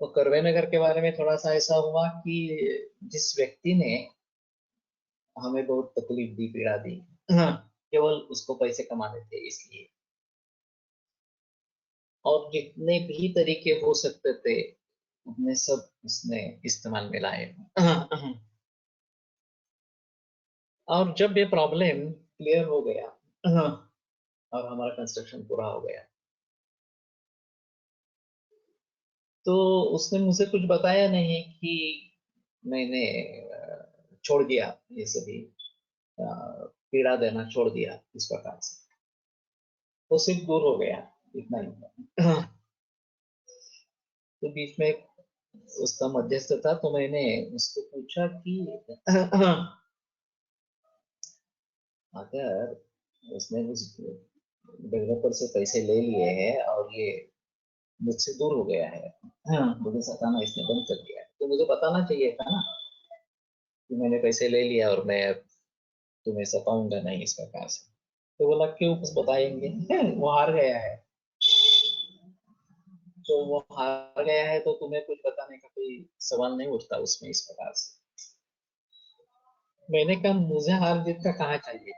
तो करवे नगर के बारे में थोड़ा सा ऐसा हुआ कि जिस व्यक्ति ने हमें बहुत तकलीफ दी, पीड़ा दी, केवल उसको पैसे कमाने थे इसलिए, और जितने भी तरीके हो सकते थे उतने सब उसने इस्तेमाल में लाए। और जब ये प्रॉब्लम क्लियर हो गया और हमारा कंस्ट्रक्शन पूरा हो गया, तो उसने मुझे कुछ बताया नहीं कि मैंने छोड़ दिया ये सभी, पीड़ा देना छोड़ दिया इस प्रकार से, वो सिर्फ दूर हो गया, इतना ही। तो बीच में उसका मध्यस्थ था, तो मैंने उसको पूछा कि अगर उसने उस डेवलपर से पैसे ले लिए हैं और ये मुझसे दूर हो गया है, मुझे सताना इसने बंद कर दिया है, तो मुझे बताना चाहिए था ना कि मैंने पैसे ले लिया और मैं तुम्हें सताऊंगा नहीं इस प्रकार से। तो बोला क्यों, कुछ बताएंगे? वो हार गया है, तो वो हार गया है तो तुम्हें कुछ बताने का कोई सवाल नहीं उठता उसमें, इस प्रकार से। मैंने कहा मुझे हार जीत का कहाँ चाहिए,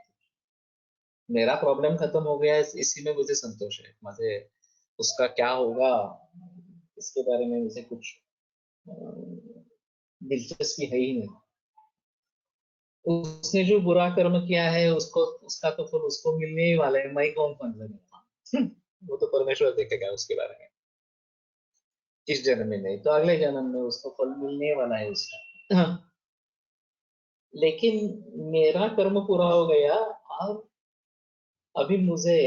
मेरा प्रॉब्लम खत्म हो गया है, इसी में मुझे संतोष है। मुझे उसका क्या होगा इसके बारे में मुझे कुछ अ, दिलचस्पी है ही नहीं। उसने जो बुरा कर्म किया है उसको, उसका तो फल उसको मिलने ही वाला है, मैं कौन फल लूंगा? वो तो परमेश्वर देखेगा उसके बारे में, इस जन्म में नहीं तो अगले जन्म में उसको फल मिलने वाला है उसका। लेकिन मेरा कर्म पूरा हो गया, अब अभी मुझे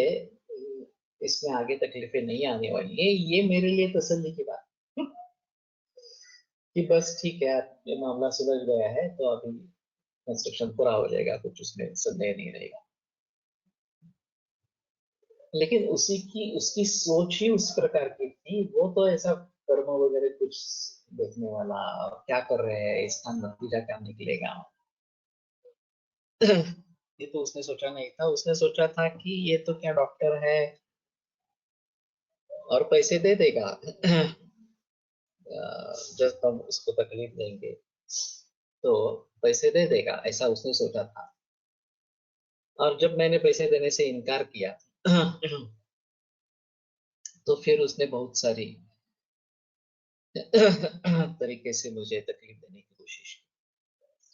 इसमें आगे तकलीफें नहीं आने वाली है, ये मेरे लिए तसल्ली की बात कि बस ठीक है, ये मामला सुलझ गया है तो अभी कंस्ट्रक्शन पूरा हो जाएगा, कुछ उसमें संदेह नहीं रहेगा। लेकिन उसी की उसकी सोच ही उस प्रकार की थी, वो तो ऐसा कर्म वगैरह कुछ देखने वाला, और क्या कर रहे हैं इसका नतीजा क्या निकलेगा, ये तो उसने सोचा नहीं था। उसने सोचा था कि ये तो क्या डॉक्टर है और पैसे दे देगा जब हम उसको तकलीफ देंगे तो पैसे दे देगा, ऐसा उसने सोचा था। और जब मैंने पैसे देने से इनकार किया तो फिर उसने बहुत सारी तरीके से मुझे तकलीफ देने की कोशिश की।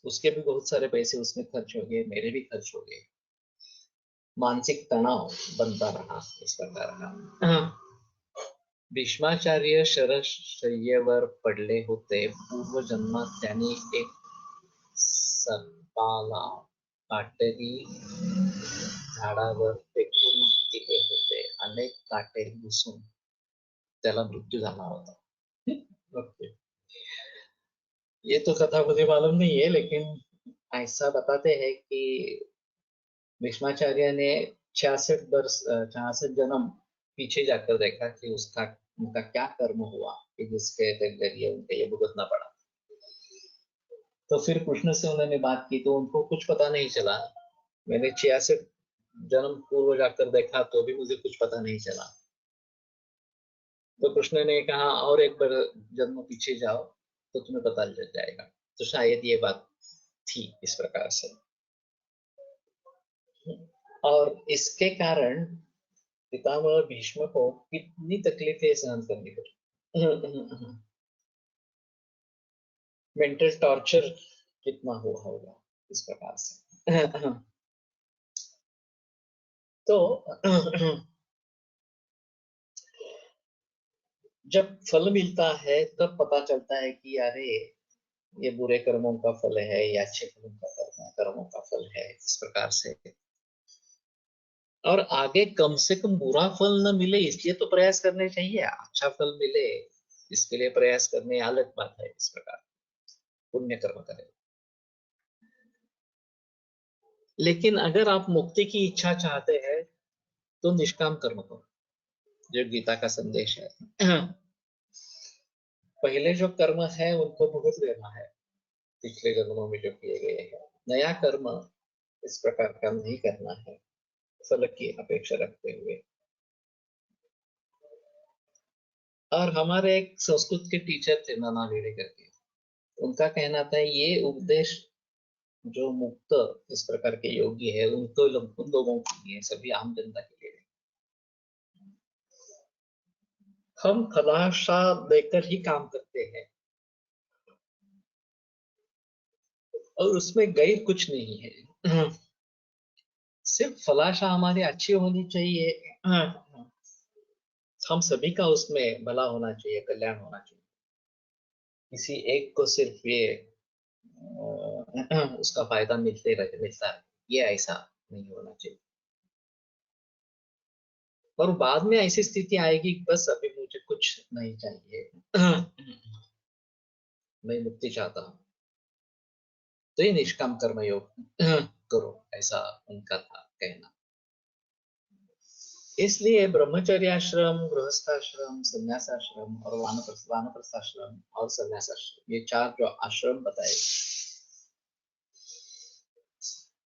उसके भी बहुत सारे पैसे उसमें खर्च हो गए, मेरे भी खर्च हो गए, मानसिक तणाव बनता रहा इस प्रकार का। भीष्माचार्य शरशय्येवर पडले होते, पूर्वजन्मात त्यांनी एक सर्पाला काटेरी झाडावर फेकून दिले होते, अनेक काटे घुसून त्याला मृत्यू झाला होता. ओके, ये तो कथा मुझे मालूम नहीं है, लेकिन ऐसा बताते हैं कि भीष्माचार्य ने 66 जन्म पीछे जाकर देखा कि उनका क्या कर्म हुआ कि जिसके जरिए उनको ये भुगतना पड़ा. तो फिर कृष्ण से उन्होंने बात की तो उनको कुछ पता नहीं चला. मैंने 66 जन्म पूर्व जाकर देखा तो भी मुझे कुछ पता नहीं चला. तो कृष्ण ने कहा और एक बार जन्म पीछे जाओ तो तुम्हें पता चल जाएगा. तो शायद ये बात थी इस प्रकार से. और इसके कारण पितामह भीष्म को कितनी तकलीफें सहन करनी पड़ी. मेंटल टॉर्चर कितना हुआ होगा इस प्रकार से. तो जब फल मिलता है तब पता चलता है कि अरे ये बुरे कर्मों का फल है या अच्छे कर्मों का फल है इस प्रकार से. और आगे कम से कम बुरा फल न मिले इसलिए तो प्रयास करने चाहिए, अच्छा फल मिले इसके लिए प्रयास करने अलग बात है. इस प्रकार पुण्य कर्म करें. लेकिन अगर आप मुक्ति की इच्छा चाहते हैं तो निष्काम कर्म करो, जो गीता का संदेश है. पहले जो कर्म है उनको भुगत लेना है, पिछले जन्मों में जो किए गए हैं. नया कर्म इस प्रकार का नहीं करना है फल की अपेक्षा रखते हुए. और हमारे एक संस्कृत के टीचर थे नाना वीरे करके, उनका कहना था ये उपदेश जो मुक्त इस प्रकार के योगी है उन लोगों के लिए, सभी आम जनता के लिए. हम खलासा देकर ही काम करते हैं और उसमें गैर कुछ नहीं है. सिर्फ फलाशा हमारी अच्छी होनी चाहिए. हम सभी का उसमें भला होना चाहिए, कल्याण होना चाहिए. किसी एक को सिर्फ ये उसका फायदा मिलता है, ये ऐसा नहीं होना चाहिए. और बाद में ऐसी स्थिति आएगी बस अभी मुझे कुछ नहीं चाहिए, मैं मुक्ति चाहता हूँ, तो ये निष्काम कर्म योग करो, ऐसा उनका था कहना. इसलिए ब्रह्मचर्याश्रम, गृहस्थाश्रम, संन्यासाश्रम और वानप्रस्थाश्रम और संन्यासाश्रम, ये 4 जो आश्रम बताए.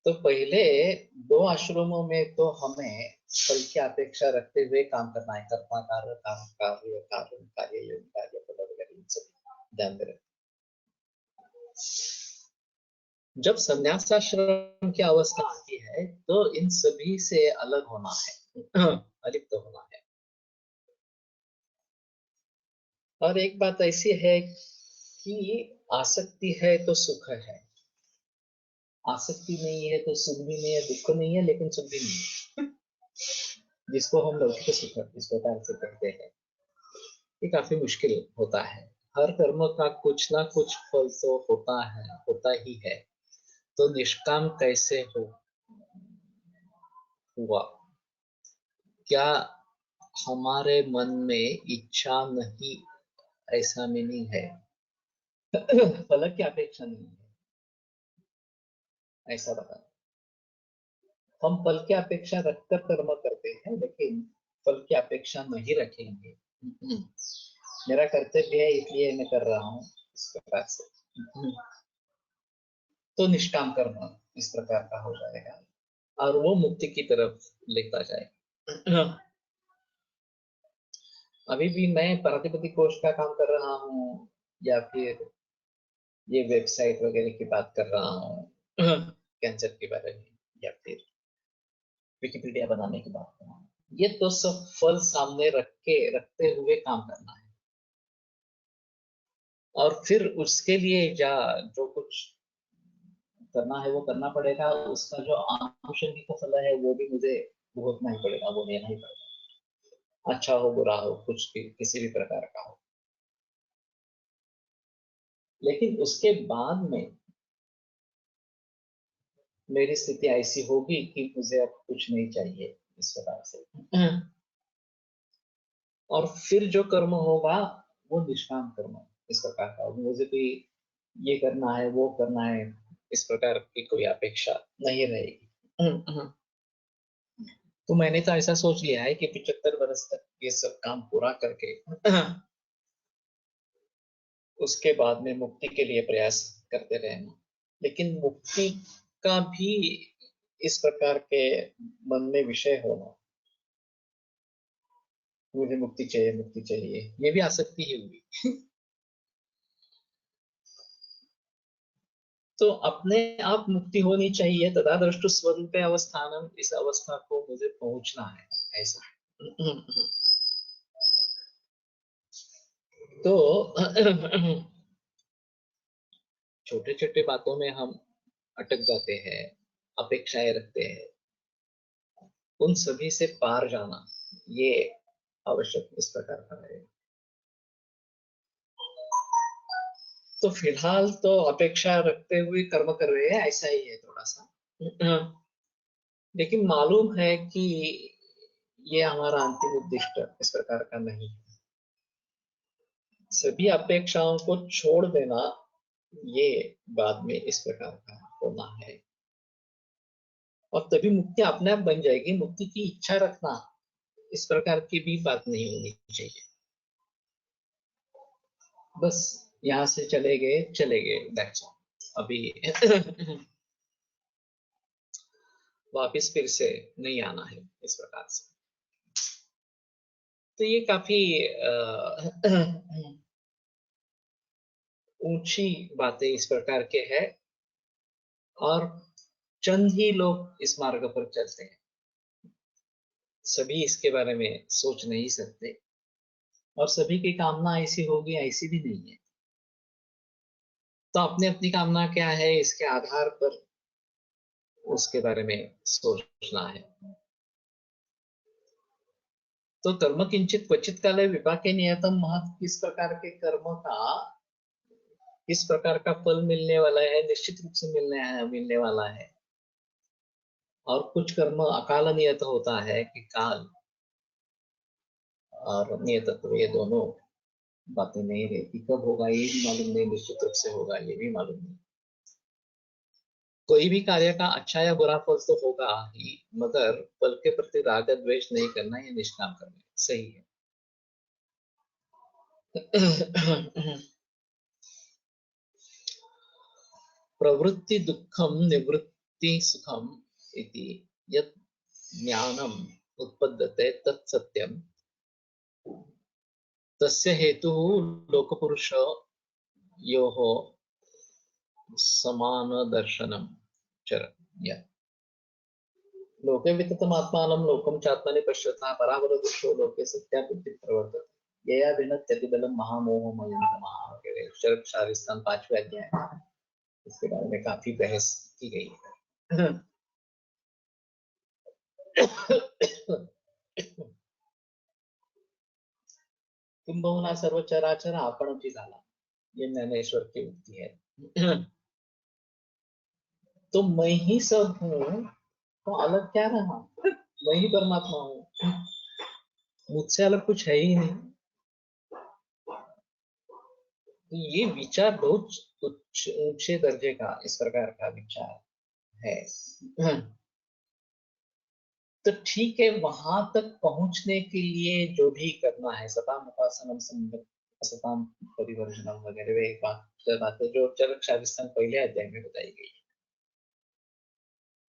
तो पहले 2 आश्रमों में तो हमें फल की अपेक्षा रखते हुए काम करना है. कर्ता कार्य, काम कार्य, कारण कार्य, योग कार्य, फल वगैरह इन सभी ध्यान में रखें. जब संन्यासाश्रम की अवस्था आती है तो इन सभी से अलग होना है, अलिप्त होना है. और एक बात ऐसी है कि आसक्ति है तो सुख है, आसक्ति नहीं है तो सुख भी नहीं है, दुख नहीं है लेकिन सुख भी नहीं है. जिसको हम लौकिक सुख इस प्रकार से कहते हैं, ये काफी मुश्किल होता है. हर कर्म का कुछ ना कुछ फल तो होता ही है. तो निष्काम कैसे हुआ? क्या हमारे मन में इच्छा नहीं, ऐसा मीनिंग है. फल की अपेक्षा नहीं है ऐसा बता. हम फल की अपेक्षा रखकर कर्म करते हैं लेकिन फल की अपेक्षा नहीं रखेंगे. मेरा कर्तव्य है इसलिए मैं कर रहा हूँ इस प्रकार से, तो निष्काम कर्म इस प्रकार का हो जाएगा और वो मुक्ति की तरफ लेता जाएगा. अभी भी मैं प्रातिपति कोश का काम कर रहा हूँ या फिर ये वेबसाइट वगैरह की बात कर रहा हूँ कैंसर के बारे में, या फिर विकिपीडिया बनाने की बात कर रहा हूँ, ये तो सब फल सामने रखते हुए काम करना है. और फिर उसके लिए जो कुछ करना है वो करना पड़ेगा. उसका जो आनुषंगिक फल है वो भी मुझे भुगतना ही पड़ेगा, वो लेना ही पड़ेगा, अच्छा हो बुरा हो कुछ भी किसी भी प्रकार का हो. लेकिन उसके बाद में मेरी स्थिति ऐसी होगी कि मुझे अब कुछ नहीं चाहिए, इस प्रकार से। और फिर जो कर्म होगा वो निष्काम कर्म इस प्रकार का, मुझे भी ये करना है वो करना है, इस प्रकार की कोई अपेक्षा नहीं रहेगी। तो मैंने तो ऐसा सोच लिया है कि 75 वर्ष तक ये सब काम पूरा करके उसके बाद में मुक्ति के लिए प्रयास करते रहना। लेकिन मुक्ति का भी इस प्रकार के मन में विषय होना, मुझे मुक्ति चाहिए, ये भी आसक्ति ही हुई। तो अपने आप मुक्ति होनी चाहिए, तथा दृष्टु स्वरूप अवस्थानम, इस अवस्था को मुझे पहुंचना है, ऐसा। तो छोटे छोटे बातों में हम अटक जाते हैं, अपेक्षाएं रखते हैं, उन सभी से पार जाना ये आवश्यक इस प्रकार का है। तो फिलहाल तो अपेक्षा रखते हुए कर्म कर रहे हैं, ऐसा ही है थोड़ा सा। लेकिन मालूम है कि ये हमारा अंतिम उद्देश्य इस प्रकार का नहीं है। सभी अपेक्षाओं को छोड़ देना ये बाद में इस प्रकार का होना है, और तभी मुक्ति अपने आप बन जाएगी। मुक्ति की इच्छा रखना इस प्रकार की भी बात नहीं होनी चाहिए। बस यहाँ से चले गए, दैट्स ऑल। अभी वापिस फिर से नहीं आना है, इस प्रकार से। तो ये काफी ऊंची बातें इस प्रकार के है, और चंद ही लोग इस मार्ग पर चलते हैं, सभी इसके बारे में सोच नहीं सकते, और सभी की कामना ऐसी होगी ऐसी भी नहीं है। तो अपनी अपनी कामना क्या है, इसके आधार पर उसके बारे में सोचना है। तो कर्म किंचित क्वचित काले विपाके नियतम महत्, किस प्रकार के कर्म का किस प्रकार का फल मिलने वाला है, निश्चित रूप से मिलने वाला है। और कुछ कर्म अकाल नियत होता है कि काल और नियतत्व ये दोनों बातें नहीं रहती, कब होगा ये भी मालूम नहीं, निश्चित रूप से होगा ये भी मालूम नहीं। कोई भी कार्य का अच्छा या बुरा फल तो होगा ही, मगर फल के प्रति राग द्वेष नहीं करना, ये निष्काम करना सही है। प्रवृत्ति दुखम निवृत्ति सुखम इति यत् ज्ञानम उत्पद्यते तत् सत्यम, तस्य हेतु लोकपुरुषयोः समान दर्शनम चरय। लोके विततमात्मानं लोकं चात्मनि पश्यता परावरदृशो लोके सत्या बुद्धि प्रवर्तते यया भिन्नत्यति बलं महामोहमयं तमः। शरद शारिस्तान 5वें अध्याय, इसके बारे में काफी बहस की गई है। किंबहुना सर्व चराचर आपणची झाला, ये ज्ञानेश्वर की उक्ति है। तो मैं ही सब हूँ, तो अलग क्या रहा, मैं ही परमात्मा हूँ, मुझसे अलग कुछ है ही नहीं। तो ये विचार बहुत ऊंचे दर्जे का इस प्रकार का विचार है। तो ठीक है, वहां तक पहुंचने के लिए जो भी करना है, सताम उपासनम सताम परिवर्जनम वगैरह, वे एक बात है जो चरक शादिस्थान पहले अध्याय में बताई गई है,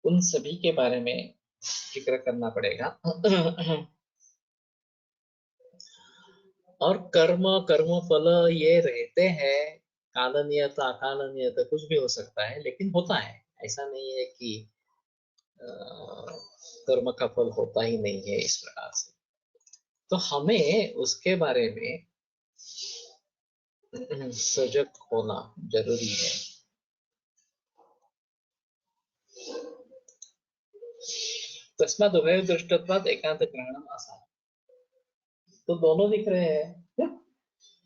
उन सभी के बारे में जिक्र करना पड़ेगा। और कर्म फल ये रहते हैं, काल नियत अकाल नियत कुछ भी हो सकता है, लेकिन होता है, ऐसा नहीं है कि कर्म का फल होता ही नहीं है इस प्रकार से। तो हमें उसके बारे में सजग होना जरूरी है। तस्मात् उभय दृष्टत्वात् एकांत ग्रहणम आसान। तो दोनों दिख रहे हैं,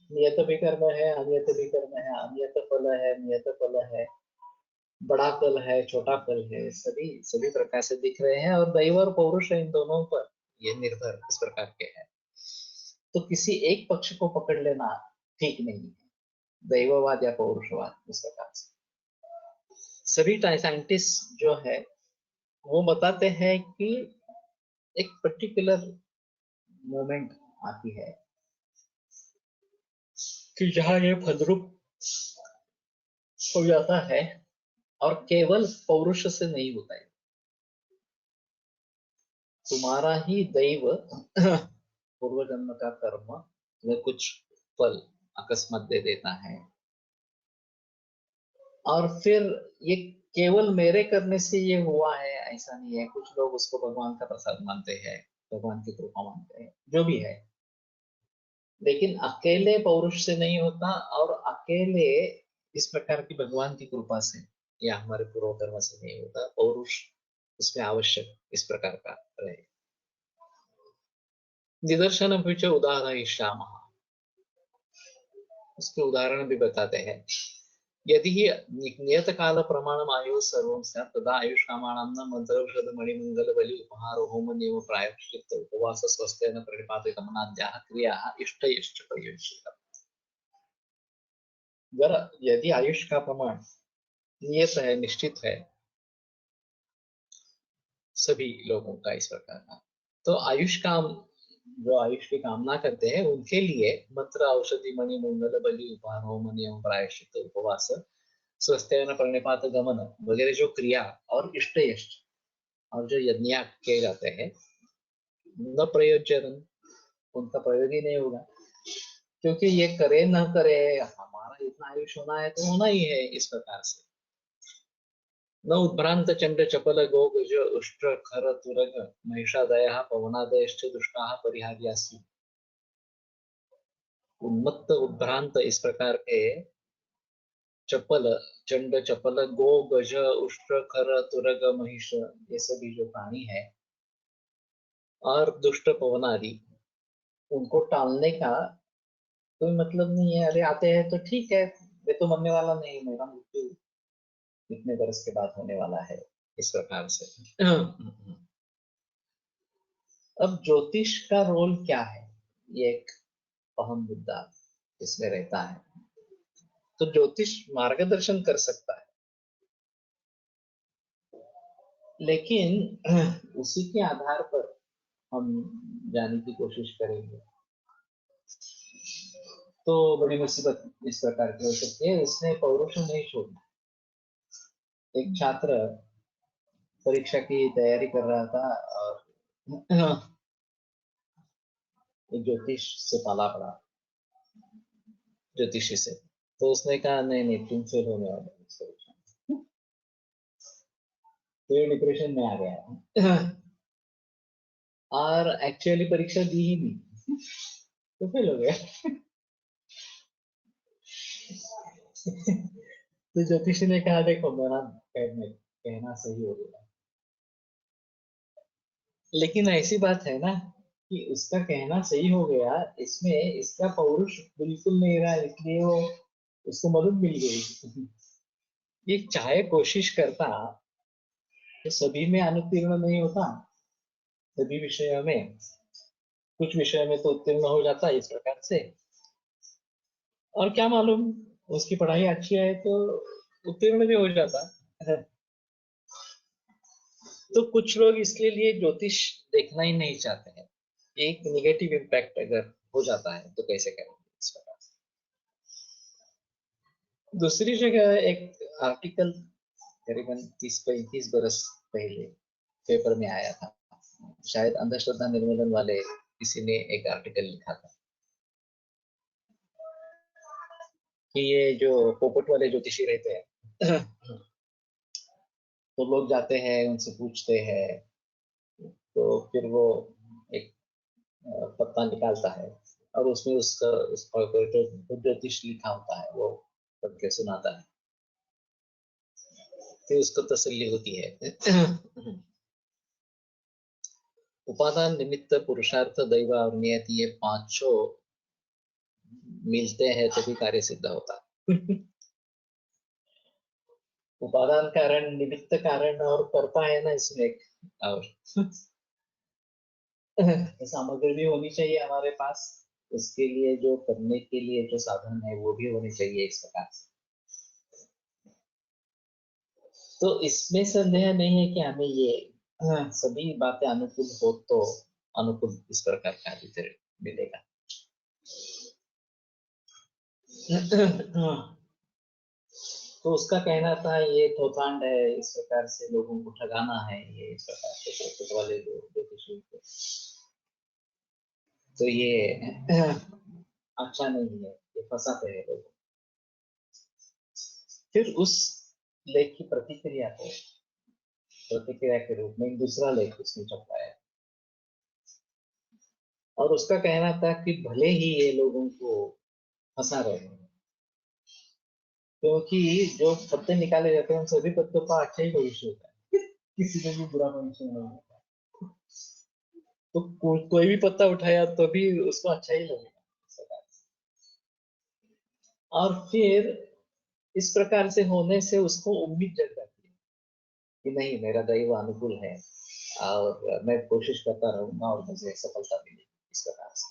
नियत भी कर्म है, अनियत भी कर्म है, अनियत फल है, नियत फल है। बड़ा कल है, छोटा कल है, सभी सभी प्रकार से दिख रहे हैं और दैव और पौरुष इन दोनों पर ये निर्भर इस प्रकार के हैं। तो किसी एक पक्ष को पकड़ लेना ठीक नहीं है, दैववाद या पौरुषवाद इस प्रकार से। सभी साइंटिस्ट जो है वो बताते हैं कि एक पर्टिकुलर मोमेंट आती है कि जहां ये फलरूप हो जाता है और केवल पौरुष से नहीं होता है। तुम्हारा ही दैव पूर्व जन्म का कर्म तुम्हें कुछ फल अकस्मात दे देता है और फिर ये केवल मेरे करने से ये हुआ है ऐसा नहीं है। कुछ लोग उसको भगवान का प्रसाद मानते हैं, भगवान की कृपा मानते हैं, जो भी है, लेकिन अकेले पौरुष से नहीं होता और अकेले इस प्रकार की भगवान की कृपा से या हमारे पूर्व कर्म से नहीं होता। पौरुष उसमें आवश्यक इस प्रकार का रहे। निदर्शन उदाहरण उसके उदाहरण भी बताते हैं। यदि ही नियत काल प्रमाणम आयु सर्वं स्यात् तदा आयुष्कामाणां न मंत्रौषध मणिमंगल बलि उपहार होम नियम प्रायश्चित्त उपवास स्वस्थेन प्रणिपात गमनाद्याः क्रियाः इष्टयश्च प्रयुज्यते। अगर यदि आयुष का प्रमाण नियत है, निश्चित है सभी लोगों का इस प्रकार का, तो आयुष का जो आयुष की कामना करते हैं उनके लिए मंत्र औषधि मणि मंगल बलि उपहार होम नियम प्रायश्चित्त उपवास स्वस्थेन प्रणिपात गमन वगैरह जो क्रिया और इष्ट यश और जो यज्ञ किए जाते हैं न प्रयोजन, उनका प्रयोग ही नहीं होगा। क्योंकि ये करे न करे हमारा इतना आयुष होना है तो होना ही है इस प्रकार से। न उद्भ्रांत चंड चपल गो गज उष्ट्र खर तुरग महिषादय पवनादयश्च दुष्टाः परिहार्यासु। उन्मत्त उद्भ्रांत इस प्रकार के चपल, चंड चपल गो गज उष्ट्र खर तुरग महिष ये सभी जो प्राणी है और दुष्ट पवन आदि, उनको टालने का कोई मतलब नहीं है। अरे आते हैं तो ठीक है, वे तो मरने वाला नहीं, मेरा मृत्यु इतने बरस के बाद होने वाला है इस प्रकार से। अब ज्योतिष का रोल क्या है, ये एक अहम मुद्दा इसमें रहता है। तो ज्योतिष मार्गदर्शन कर सकता है, लेकिन उसी के आधार पर हम जाने की कोशिश करेंगे तो बड़ी मुसीबत इस प्रकार की हो सकती है। इसने पौरुष नहीं छोड़ना। एक छात्र परीक्षा की तैयारी कर रहा था और एक ज्योतिष से पाला पड़ा, ज्योतिषी से। तो उसने कहा नहीं नहीं तुम फेल होने वाले हो इस परीक्षा में। तो ये डिप्रेशन में आ गया और एक्चुअली परीक्षा दी ही नहीं तो फेल हो गया। तो ज्योतिषी ने कहा देखो मेरा कहना सही हो गया, लेकिन ऐसी बात है ना कि उसका कहना सही हो गया, इसमें इसका पौरुष बिल्कुल नहीं रहा, इसलिए वो उसको मदद मिल गई। ये चाहे कोशिश करता तो सभी में अनुत्तीर्ण नहीं होता, सभी विषयों में, कुछ विषय में तो उत्तीर्ण हो जाता है इस प्रकार से। और क्या मालूम उसकी पढ़ाई अच्छी है तो उत्तीर्ण भी हो जाता। तो कुछ लोग इसके लिए ज्योतिष देखना ही नहीं चाहते हैं। एक निगेटिव इम्पैक्ट अगर हो जाता है तो कैसे करेंगे इस प्रकार से। दूसरी जगह एक आर्टिकल करीबन 30-35 बरस पहले पेपर में आया था, शायद अंधश्रद्धा निर्मूलन वाले किसी ने एक आर्टिकल लिखा था कि ये जो पोपट वाले ज्योतिषी रहते हैं तो लोग जाते हैं उनसे पूछते हैं, तो फिर वो एक पत्ता निकालता है और उसमें उसका जो ज्योतिष लिखा होता है वो पढ़ के सुनाता है, फिर उसको तसल्ली होती है। उपादान निमित्त पुरुषार्थ दैव और नियति ये पांचों मिलते हैं तभी कार्य सिद्ध होता है। उपादान कारण, निमित्त कारण और कर्ता है ना इसमें एक, और सामग्री भी होनी चाहिए हमारे पास, उसके लिए जो करने के लिए जो साधन है वो भी होने चाहिए इस प्रकार से। तो इसमें संदेह नहीं है कि हमें ये सभी बातें अनुकूल हो तो अनुकूल इस प्रकार का रिजल्ट मिलेगा। तो उसका कहना था ये थोथांड है, इस प्रकार से लोगों को ठगाना है, ये इस प्रकार से पोपट वाले लोग ज्योतिषी को, तो ये अच्छा नहीं है, ये फंसाते हैं लोग। फिर उस लेख की प्रतिक्रिया के रूप में एक दूसरा लेख उसने छपाया, और उसका कहना था कि भले ही ये लोगों को फंसा रहे हैं, क्योंकि जो पत्ते निकाले जाते हैं उन सभी पत्तों का अच्छा ही भविष्य होता है, किसी में भी बुरा भविष्य नहीं होता। तो कोई भी पत्ता उठाया तो भी उसको अच्छा ही लगेगा। और फिर इस प्रकार से होने से उसको उम्मीद जग जाती है कि नहीं, मेरा दैव अनुकूल है और मैं कोशिश करता रहूंगा और मुझे सफलता मिलेगी इस प्रकार से।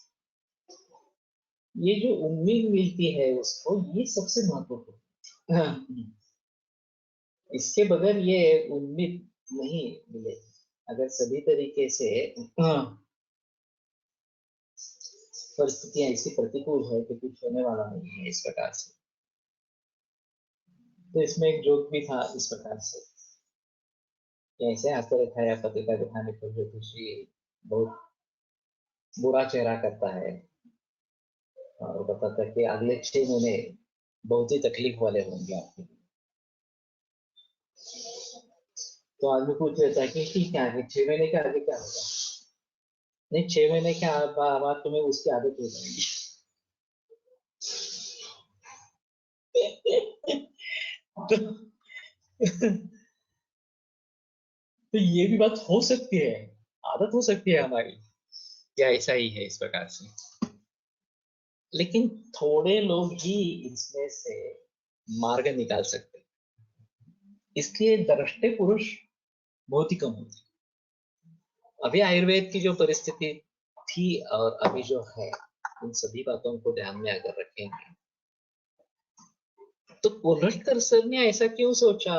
ये जो उम्मीद मिलती है उसको, ये सबसे महत्वपूर्ण है। इसके बगैर ये उम्मीद नहीं मिलेगी। अगर सभी तरीके से परिस्थितियां ऐसी प्रतिकूल है कि कुछ होने वाला नहीं है इस प्रकार से। तो इसमें एक जोक भी था इस प्रकार से, ऐसे हंसते दिखाया पत्रिका दिखाने पर ज्योतिषी बहुत बुरा चेहरा करता है और बताता है कि अगले 6 महीने बहुत ही तकलीफ वाले होंगे आपके लिए। तो आदमी पूछ लेता है कि ठीक है, आगे 6 महीने के आगे क्या होगा? नहीं, 6 महीने के बाद तुम्हें उसकी आदत हो जाएगी। तो, तो ये भी बात हो सकती है, आदत हो सकती है हमारी, क्या ऐसा ही है इस प्रकार से। लेकिन थोड़े लोग ही इसमें से मार्ग निकाल सकते हैं, इसलिए दृष्टि पुरुष बहुत ही कम होते हैं। अभी आयुर्वेद की जो परिस्थिति थी और अभी जो है, उन सभी बातों को ध्यान में अगर रखेंगे तो कोल्हटकर सर ने ऐसा क्यों सोचा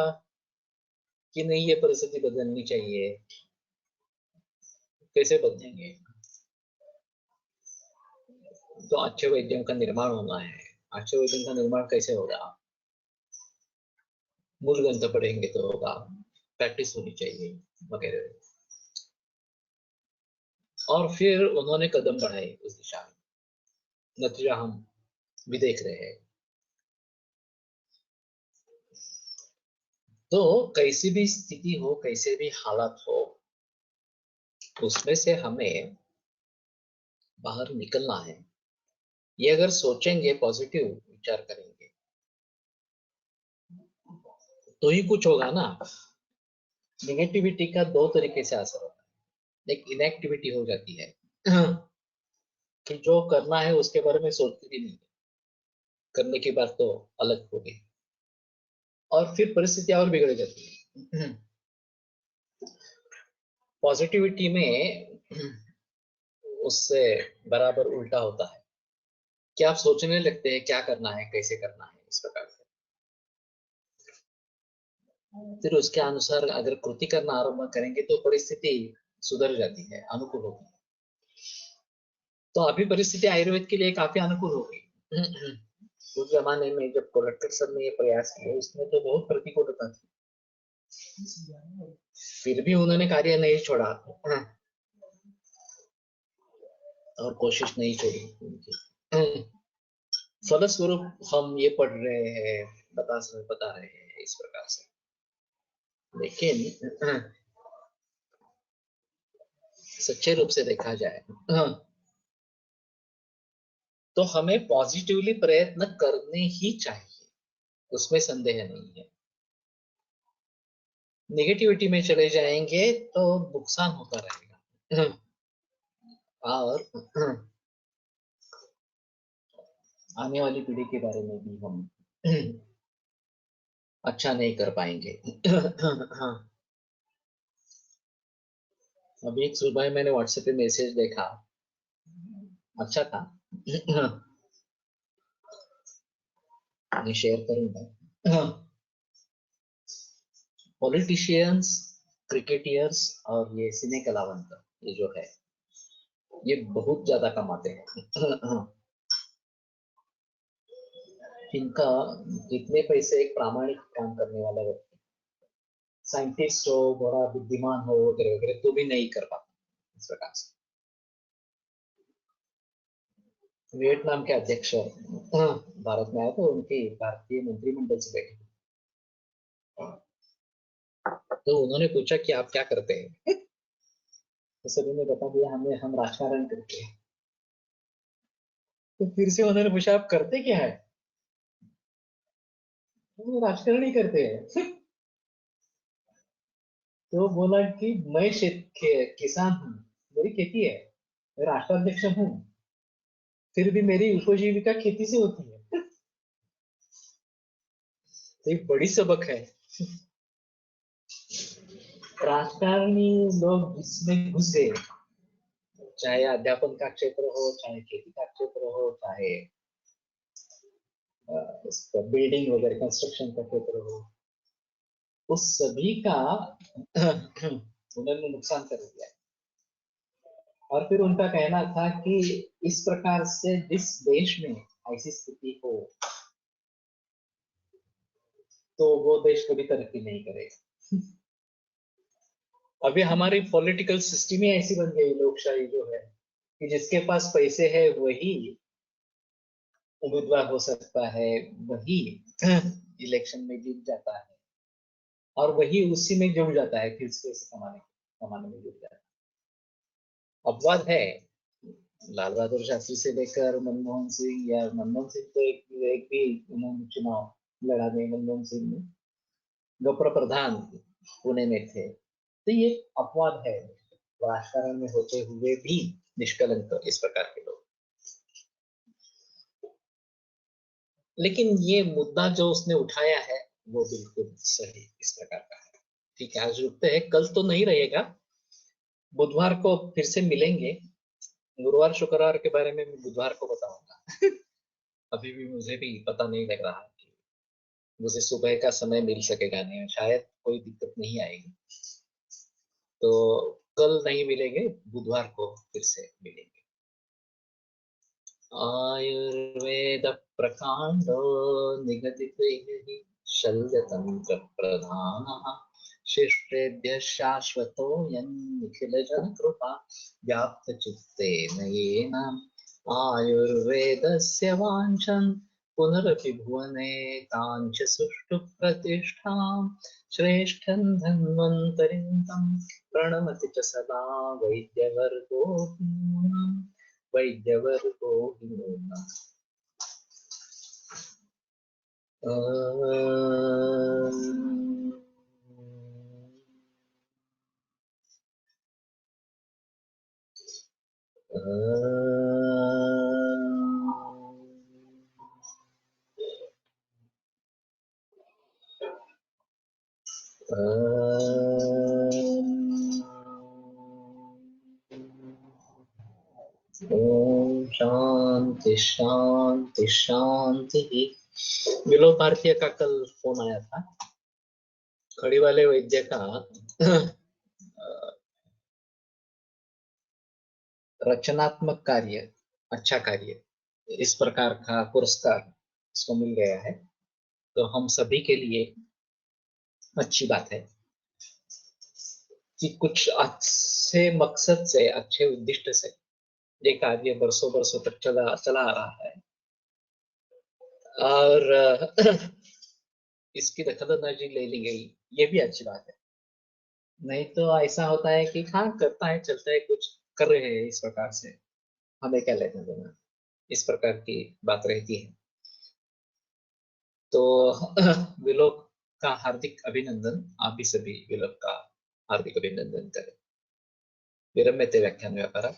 कि नहीं, ये परिस्थिति बदलनी चाहिए? कैसे बदलेंगे? तो अच्छे वैद्यों का निर्माण होना है, अच्छे वैद्यों का निर्माण कैसे होगा? मूल ग्रंथ पढ़ेंगे तो होगा, प्रैक्टिस होनी चाहिए वगैरह। और फिर उन्होंने कदम बढ़ाए उस दिशा में, नतीजा हम भी देख रहे हैं। तो कैसी भी स्थिति हो, कैसे भी हालात हो, उसमें से हमें बाहर निकलना है। ये अगर सोचेंगे, पॉजिटिव विचार करेंगे, तो ही कुछ होगा ना। निगेटिविटी का दो तरीके से असर होता है। एक इनएक्टिविटी हो जाती है कि जो करना है उसके बारे में सोचते भी नहीं, करने की बात तो अलग हो गई, और फिर परिस्थिति और बिगड़ जाती है। पॉजिटिविटी में उससे बराबर उल्टा होता है कि आप सोचने लगते हैं क्या करना है, कैसे करना है इस प्रकार से। फिर उसके अनुसार अगर कृति करना आरंभ करेंगे तो परिस्थिति सुधर जाती है, अनुकूल होती है। तो अभी परिस्थिति आयुर्वेद के लिए काफी अनुकूल होगी। उस जमाने में जब कोलटकर सर ने ये प्रयास किए, उसमें तो बहुत प्रतिकूलता थी, फिर भी उन्होंने कार्य नहीं छोड़ा और कोशिश नहीं छोड़ी उनकी। फलस्वरूप हम ये पढ़ रहे हैं, बता रहे हैं इस प्रकार से। लेकिन सच्चे रूप से देखा जाए तो हमें पॉजिटिवली प्रयत्न करने ही चाहिए, उसमें संदेह नहीं है। नेगेटिविटी में चले जाएंगे तो नुकसान होता रहेगा। और आने वाली पीढ़ी के बारे में भी हम अच्छा नहीं कर पाएंगे। हाँ, अभी एक सुबह मैंने व्हाट्सएप पे मैसेज देखा, अच्छा था। मैं शेयर करूंगा। पॉलिटिशियंस, क्रिकेटियर्स और ये सिने कलावंत, ये जो है ये बहुत ज्यादा कमाते हैं। इनका जितने पैसे एक प्रामाणिक काम करने वाला व्यक्ति, साइंटिस्ट हो, बड़ा बुद्धिमान हो वगैरह वगैरह, तो भी नहीं कर पाता इस प्रकार से। वियतनाम के अध्यक्ष भारत में आए थे, उनकी भारतीय मंत्रिमंडल से बैठे, तो उन्होंने पूछा कि आप क्या करते हैं। तो सभी ने बता दिया हमें, हम राजकारण करते हैं। तो फिर से उन्होंने पूछा आप करते क्या है, तो राजकारण ही करते हैं। तो बोला कि मैं किसान हूँ, मेरी खेती है, मैं राष्ट्राध्यक्ष हूँ, फिर भी मेरी उपजीविका खेती से होती है। तो ये बड़ी सबक है। राजकारणी लोग इसमें घुस गए, चाहे अध्यापन का क्षेत्र हो, चाहे खेती का क्षेत्र हो, चाहे बिल्डिंग वगैरह कंस्ट्रक्शन का क्षेत्र हो, उस सभी का उन्होंने नुकसान कर दिया। और फिर उनका कहना था कि इस प्रकार से जिस देश में ऐसी स्थिति हो, तो वो देश कभी तरक्की नहीं करेगा। अभी हमारी पॉलिटिकल सिस्टम ही ऐसी बन गई, लोकशाही जो है, कि जिसके पास पैसे है वही उम्मीदवार हो सकता है, वही इलेक्शन में जीत जाता है, और वही उसी में जुड़ जाता है, फिर से पैसे कमाने में जुड़ जाता है। अपवाद है, लाल बहादुर शास्त्री से लेकर मनमोहन सिंह, या मनमोहन सिंह तो एक भी उन्होंने चुनाव लड़ा नहीं, मनमोहन सिंह ने गप्र प्रधान पुणे में थे, तो ये अपवाद है, राजकारण में होते हुए भी निष्कलंक इस प्रकार के लोग। लेकिन ये मुद्दा जो उसने उठाया है वो बिल्कुल सही इस प्रकार का है। ठीक है, आज रुकते हैं, कल तो नहीं रहेगा, बुधवार को फिर से मिलेंगे। गुरुवार शुक्रवार के बारे में मैं बुधवार को बताऊंगा। अभी भी मुझे भी पता नहीं लग रहा कि मुझे सुबह का समय मिल सकेगा नहीं, शायद कोई दिक्कत नहीं आएगी, तो कल नहीं मिलेंगे, बुधवार को फिर से मिलेंगे। आयुर्वेद प्रकांडो निगदित शल्यतंत्र प्रधानः शिष्टेभ्यः शाश्वतोऽयं निखिलजनकृपा व्याप्तचित्तेन येन आयुर्वेदस्य वाञ्छन् पुनरपि भुवने काञ्च सुष्ठु प्रतिष्ठां श्रेष्ठं धन्वन्तरिं तं प्रणमति च सदा वैद्यवर्गो नूनम् वैद्यवर्गो नूनम्। ओम शांति शांति शांति। विलोक भारतीय का कल फोन आया था, खड़ी वाले वैद्य का रचनात्मक कार्य, अच्छा कार्य, इस प्रकार का पुरस्कार उसको मिल गया है, तो हम सभी के लिए अच्छी बात है कि कुछ अच्छे मकसद से, अच्छे उद्देश्य से ये कार्य बरसों बरसों तक चला चला आ रहा है, और इसकी दखलंदाजी ले ली गई, ये भी अच्छी बात है। नहीं तो ऐसा होता है कि हाँ करता है, चलता है, कुछ कर रहे हैं इस प्रकार से, हमें क्या लेना देना, इस प्रकार की बात रहती है। तो विलोक का हार्दिक अभिनंदन, आप भी सभी विलोक का हार्दिक अभिनंदन करें। विरम्यते व्याख्यान व्यापार।